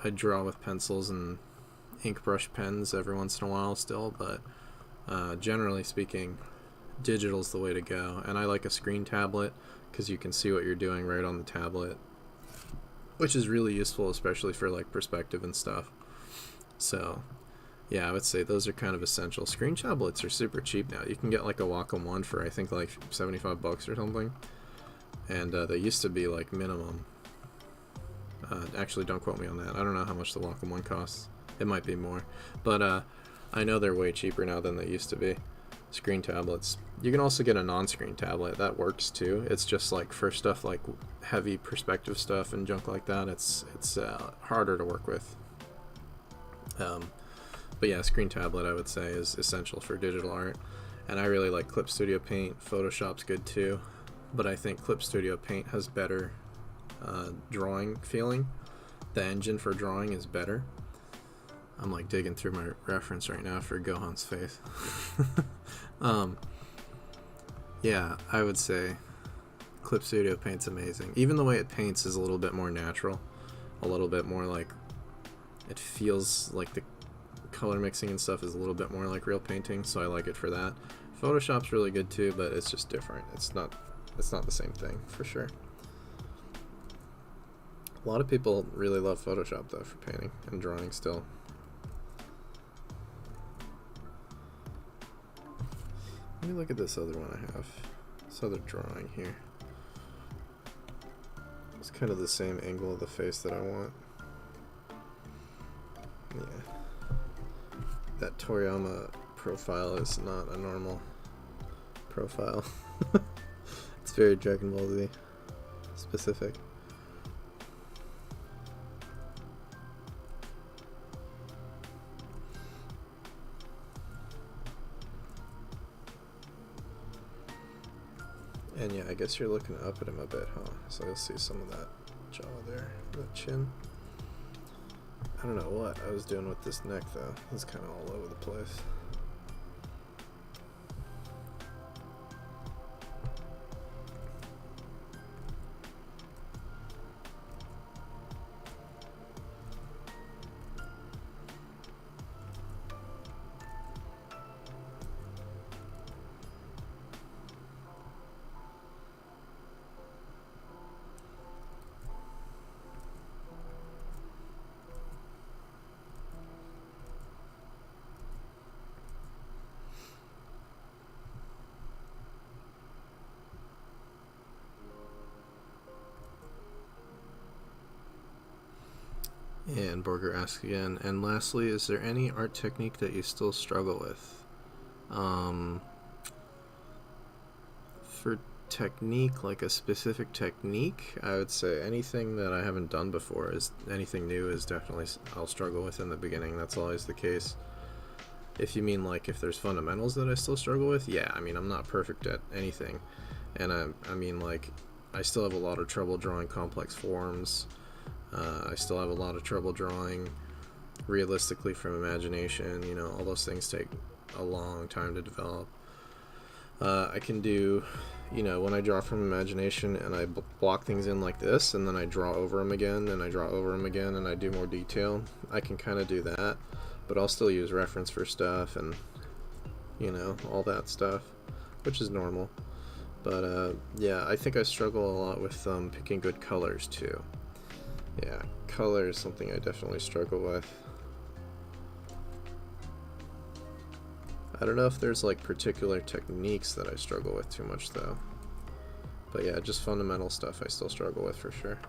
I draw with pencils and ink brush pens every once in a while still, but generally speaking, digital's the way to go. And I like a screen tablet because you can see what you're doing right on the tablet, which is really useful, especially for like perspective and stuff. So yeah, I would say those are kind of essential. Screen tablets are super cheap now. You can get like a Wacom one for I think like $75 or something, and they used to be like minimum. Actually, don't quote me on that. I don't know how much the Wacom one costs. It might be more, but I know they're way cheaper now than they used to be. Screen tablets. You can also get a non-screen tablet. That works too. It's just like for stuff like heavy perspective stuff and junk like that, it's harder to work with. But yeah, screen tablet I would say is essential for digital art. And I really like Clip Studio Paint. Photoshop's good too, but I think Clip Studio Paint has better drawing feeling. The engine for drawing is better. I'm like digging through my reference right now for Gohan's face. Yeah, I would say Clip Studio Paint's amazing. Even the way it paints is a little bit more natural, a little bit more like, it feels like the color mixing and stuff is a little bit more like real painting, so I like it for that. Photoshop's really good too, but it's just different. It's not the same thing for sure. A lot of people really love Photoshop though for painting and drawing still. Let me look at this other one I have. This other drawing here. It's kind of the same angle of the face that I want. Yeah. That Toriyama profile is not a normal profile. It's very Dragon Ball Z specific. And yeah, I guess you're looking up at him a bit, huh? So you'll see some of that jaw there, that chin. I don't know what I was doing with this neck though. It's kind of all over the place. And Borger asks again, and lastly, is there any art technique that you still struggle with? For technique, like a specific technique, I would say anything that I haven't done before, is anything new, is definitely, I'll struggle with in the beginning. That's always the case. If you mean like if there's fundamentals that I still struggle with, yeah, I mean, I'm not perfect at anything. And I mean, like, I still have a lot of trouble drawing complex forms. I still have a lot of trouble drawing realistically from imagination. You know, all those things take a long time to develop. I can do, you know, when I draw from imagination and I block things in like this, and then I draw over them again, and I draw over them again, and I do more detail, I can kind of do that, but I'll still use reference for stuff and, you know, all that stuff, which is normal. But yeah, I think I struggle a lot with picking good colors too. Yeah, color is something I definitely struggle with. I don't know if there's like particular techniques that I struggle with too much though. But yeah, just fundamental stuff I still struggle with for sure.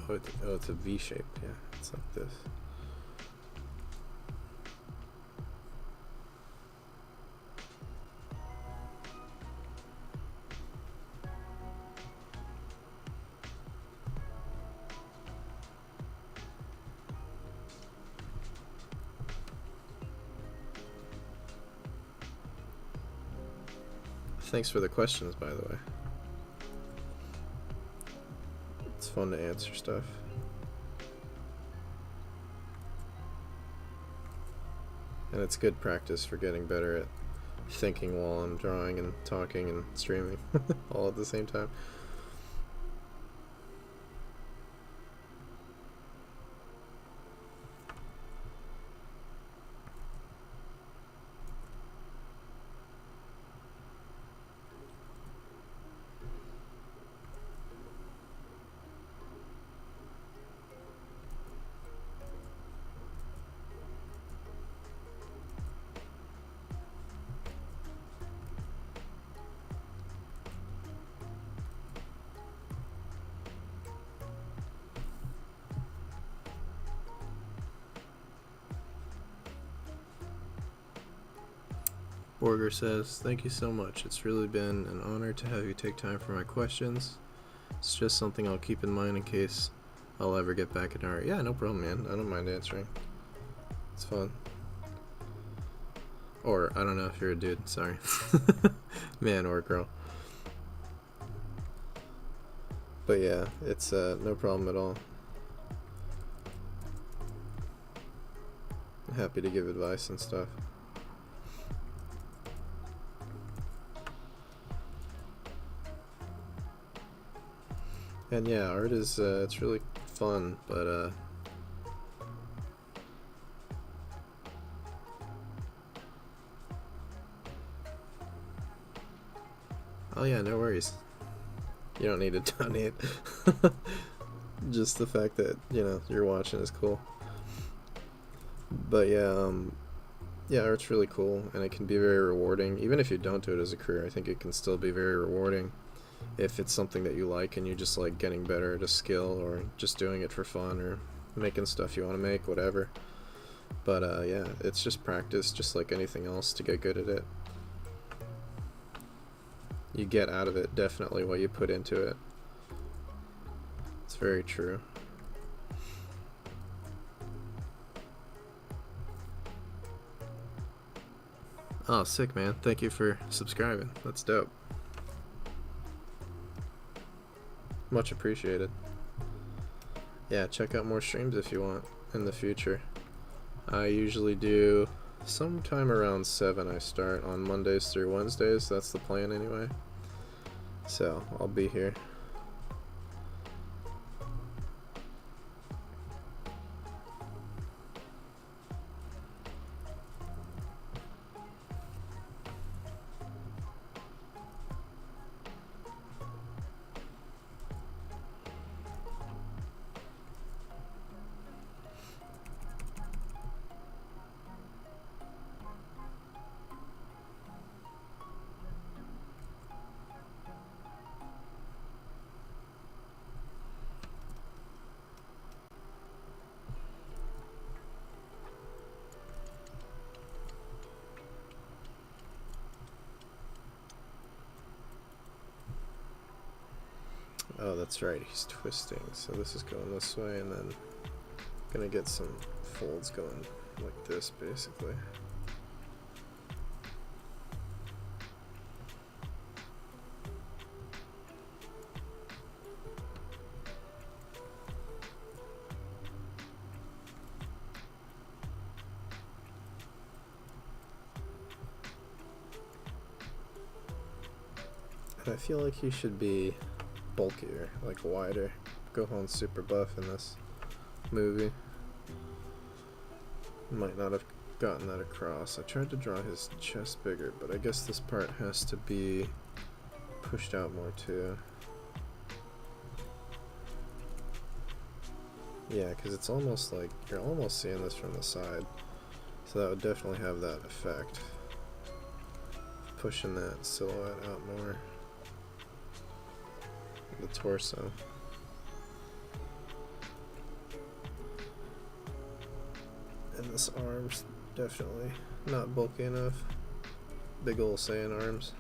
Oh, it's a V shape. Yeah, it's like this. Thanks for the questions, by the way. It's fun to answer stuff. And it's good practice for getting better at thinking while I'm drawing and talking and streaming all at the same time. Borger says, thank you so much. It's really been an honor to have you take time for my questions. It's just something I'll keep in mind in case I'll ever get back in art. Yeah, no problem, man. I don't mind answering. It's fun. Or, I don't know if you're a dude, sorry. Man or girl. But yeah, it's no problem at all. I'm happy to give advice and stuff. And yeah, art is, it's really fun, but oh yeah, no worries. You don't need to donate. Just the fact that, you know, you're watching is cool. But yeah, yeah, art's really cool, and it can be very rewarding. Even if you don't do it as a career, I think it can still be very rewarding if it's something that you like and you just like getting better at a skill, or just doing it for fun, or making stuff you want to make, whatever. But yeah, it's just practice, just like anything else, to get good at it. You get out of it definitely what you put into it. It's very true. Oh, sick, man. Thank you for subscribing. That's dope. Much appreciated. Yeah, check out more streams if you want in the future. I usually do sometime around 7. I start on Mondays through Wednesdays. That's the plan anyway. So I'll be here. Oh, that's right, he's twisting. So this is going this way, and then gonna get some folds going like this, basically. And I feel like he should be bulkier, like wider. Gohan's super buff in this movie. Might not have gotten that across. I tried to draw his chest bigger, but I guess this part has to be pushed out more too. Yeah, because it's almost like you're almost seeing this from the side, so that would definitely have that effect, pushing that silhouette out more. The torso. this arm's definitely not bulky enough. Big ol' Saiyan arms.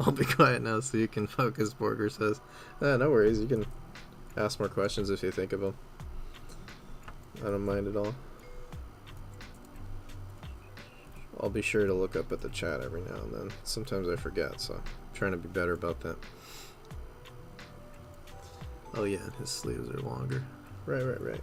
I'll be quiet now so you can focus, Borger says. No worries, you can ask more questions if you think of them. I don't mind at all. I'll be sure to look up at the chat every now and then. Sometimes I forget, so I'm trying to be better about that. Oh yeah, his sleeves are longer. Right.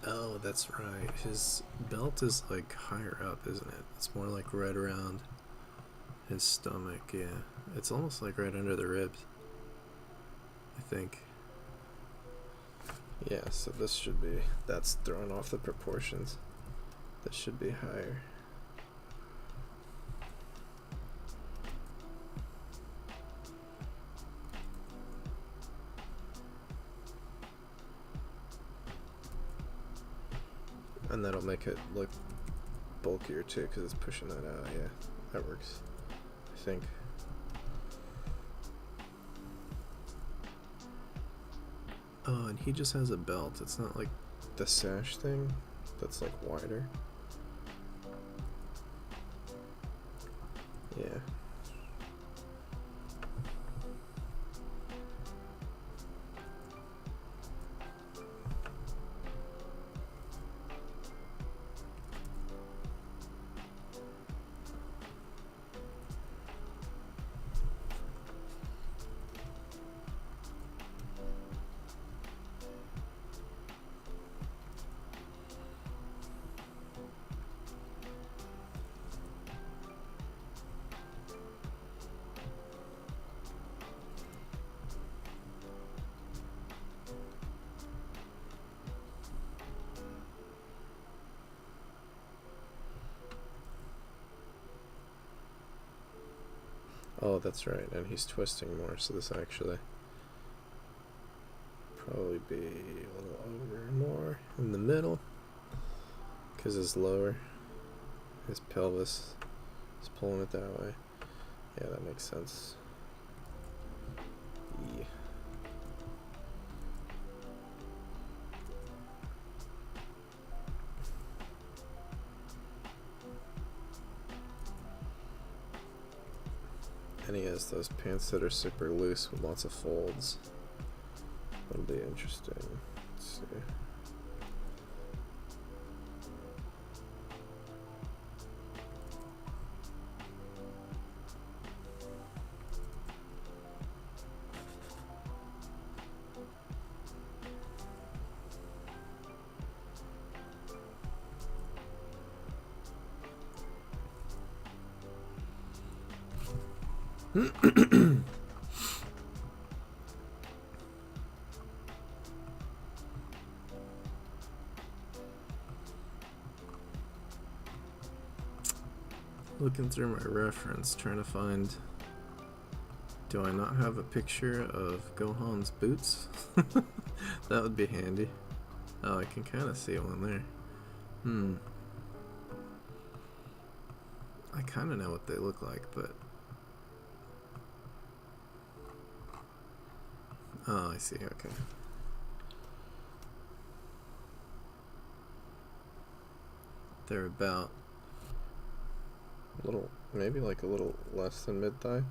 Oh, that's right. His belt is like higher up, isn't it? It's more like right around his stomach, yeah. It's almost like right under the ribs, I think. Yeah, so this should be, that's throwing off the proportions. This should be higher. And that'll make it look bulkier too, because it's pushing that out. Yeah, that works, I think. Oh, and he just has a belt. It's not like the sash thing that's like wider. Yeah. Oh, that's right, and he's twisting more, so this actually probably be a little over more in the middle, because it's lower. His pelvis is pulling it that way. Yeah, that makes sense. Yeah. And he has those pants that are super loose with lots of folds. That'll be interesting. Let's see. Looking through my reference, trying to find. Do I not have a picture of Gohan's boots? That would be handy. Oh, I can kind of see one there. I kind of know what they look like, but... Oh, I see, okay. They're about a little, maybe like a little less than mid-thigh.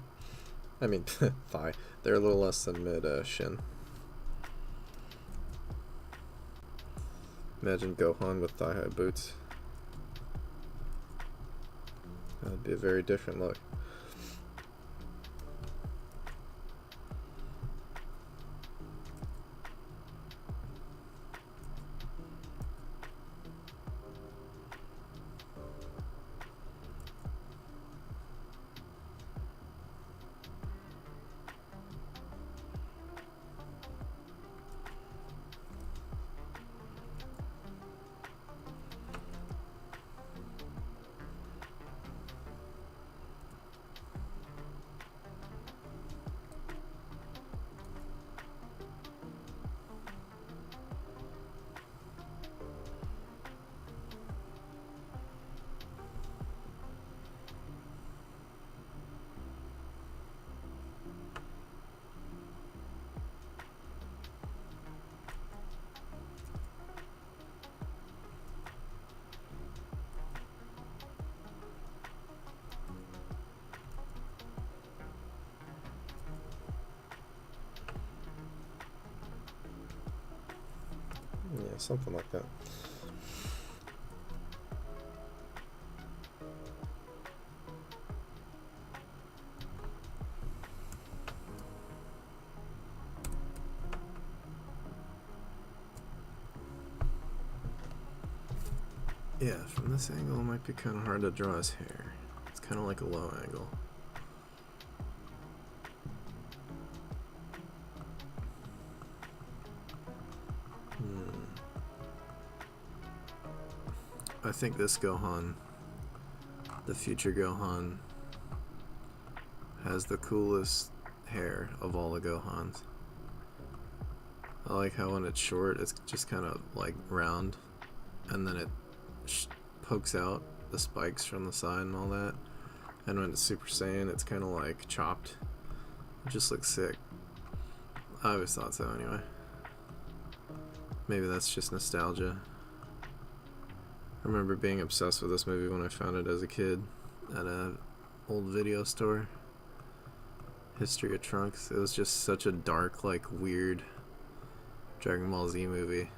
I mean, thigh. They're a little less than mid shin. Imagine Gohan with thigh-high boots. That'd be a very different look. Yeah, something like that. Yeah, from this angle it might be kind of hard to draw his hair. It's kind of like a low angle. I think this Gohan, the future Gohan, has the coolest hair of all the Gohans. I like how when it's short, it's just kind of like round, and then it pokes out the spikes from the side and all that. And when it's Super Saiyan, it's kind of like chopped. It just looks sick. I always thought so anyway. Maybe that's just nostalgia. I remember being obsessed with this movie when I found it as a kid at an old video store. History of Trunks. It was just such a dark, like, weird Dragon Ball Z movie.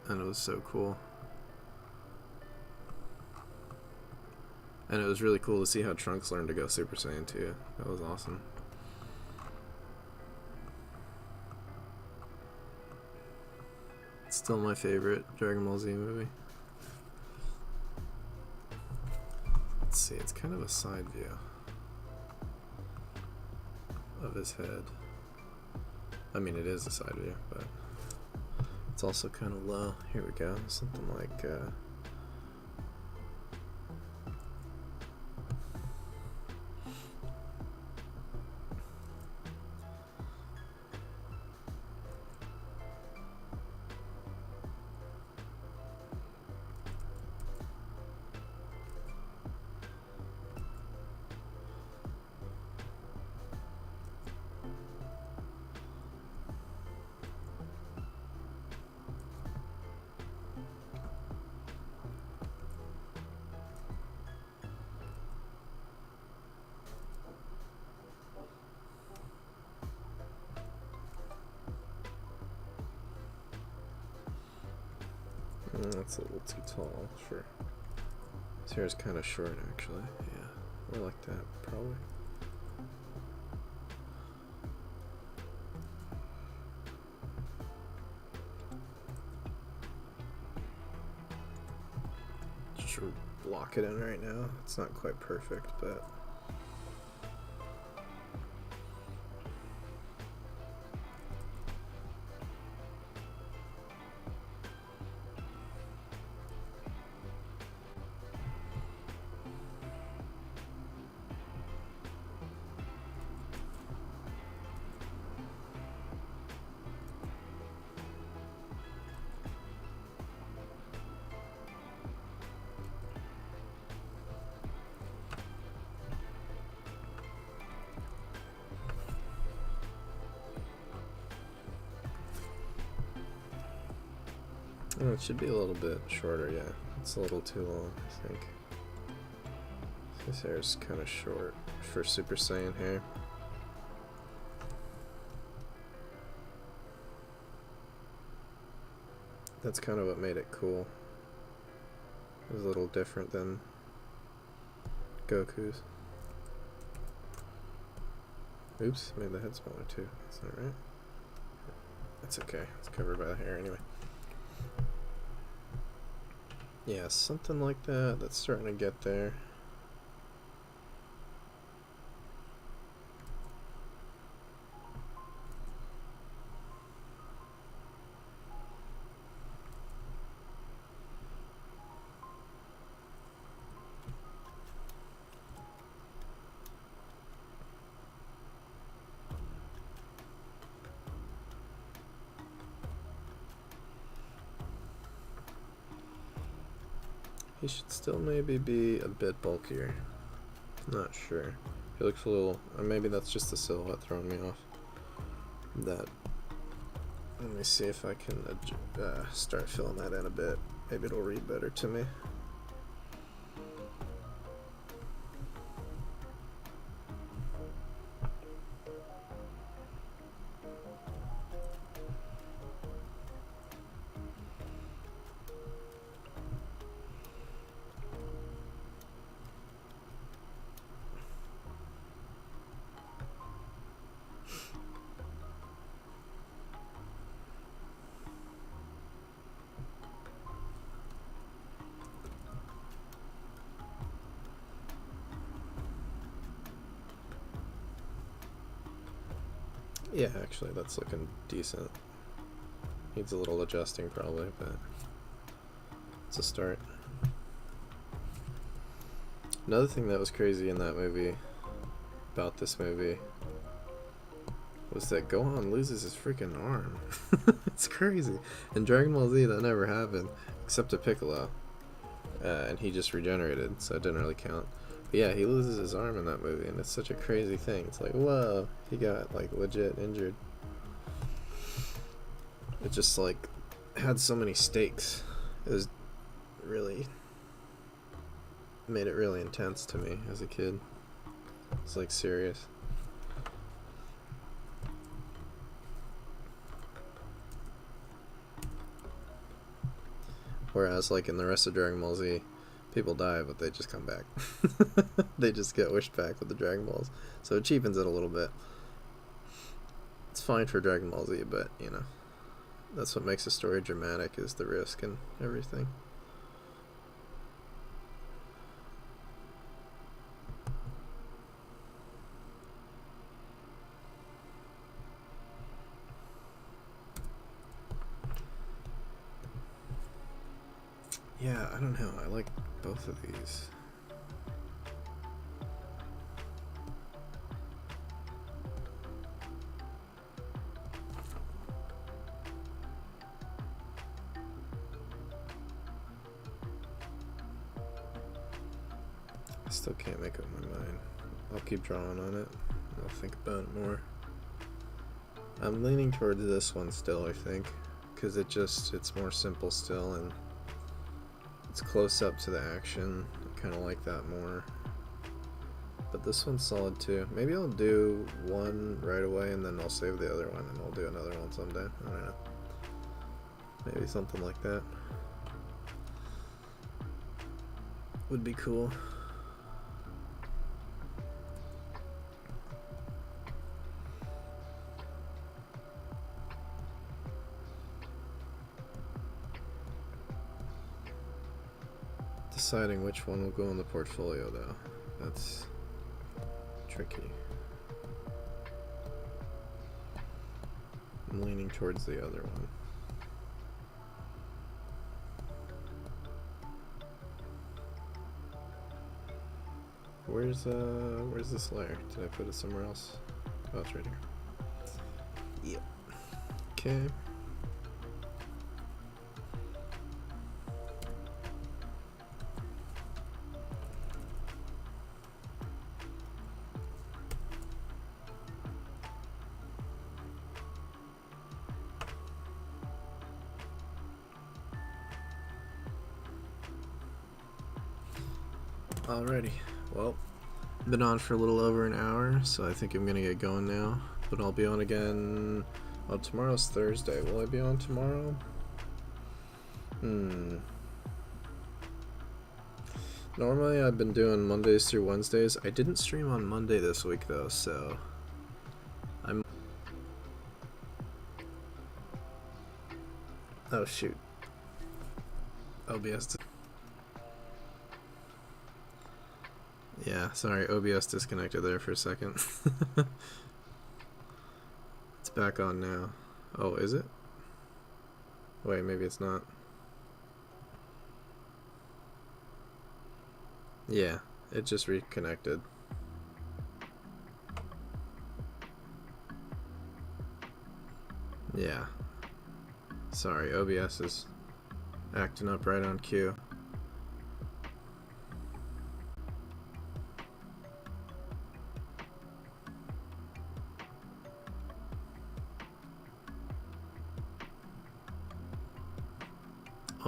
And it was so cool. And it was really cool to see how Trunks learned to go Super Saiyan too. That was awesome. It's still my favorite Dragon Ball Z movie. Let's see, it's kind of a side view of his head. I mean, it is a side view, but it's also kind of low. Here we go, something like that's a little too tall for. His hair is kind of short, actually. Yeah, more like that, probably. Just block it in right now. It's not quite perfect, but. Oh, it should be a little bit shorter, yeah. It's a little too long, I think. His hair's kind of short for Super Saiyan hair. That's kind of what made it cool. It was a little different than Goku's. Oops, made the head smaller too. That's not right. That's okay. It's covered by the hair anyway. Yeah, something like that. That's starting to get there. He should still maybe be a bit bulkier. Not sure. He looks a little... Or maybe that's just the silhouette throwing me off. That... Let me see if I can start filling that in a bit. Maybe it'll read better to me. Yeah, actually, that's looking decent. Needs a little adjusting probably, but it's a start. Another thing that was crazy in that movie, about this movie, was that Gohan loses his freaking arm. It's crazy. In Dragon Ball Z, that never happened, except to Piccolo. And he just regenerated, so it didn't really count. But yeah, he loses his arm in that movie, and it's such a crazy thing. It's like, whoa, he got, like, legit injured. It just, like, had so many stakes. It was really... made it really intense to me as a kid. It's, like, serious. Whereas, like, in the rest of Dragon Ball Z, people die, but they just come back. They just get wished back with the Dragon Balls. So it cheapens it a little bit. It's fine for Dragon Ball Z, but, you know, that's what makes a story dramatic, is the risk and everything. Yeah, I don't know. I like both of these. I still can't make up my mind. I'll keep drawing on it. I'll think about it more. I'm leaning towards this one still, I think, because it's more simple still, and it's close up to the action. I kind of like that more. But this one's solid too. Maybe I'll do one right away and then I'll save the other one and I'll do another one someday. I don't know. Maybe something like that would be cool. Deciding which one will go in the portfolio though, that's tricky. I'm leaning towards the other one. Where's this layer? Did I put it somewhere else? Oh, it's right here. Yep. Okay. Alrighty, well, been on for a little over an hour, so I think I'm gonna get going now. But I'll be on again. Well, tomorrow's Thursday. Will I be on tomorrow? Normally I've been doing Mondays through Wednesdays. I didn't stream on Monday this week though, so I'm... Oh shoot. OBS... Yeah, sorry, OBS disconnected there for a second. It's back on now. Oh, is it? Wait, maybe it's not. Yeah, it just reconnected. Yeah. Sorry, OBS is acting up right on cue.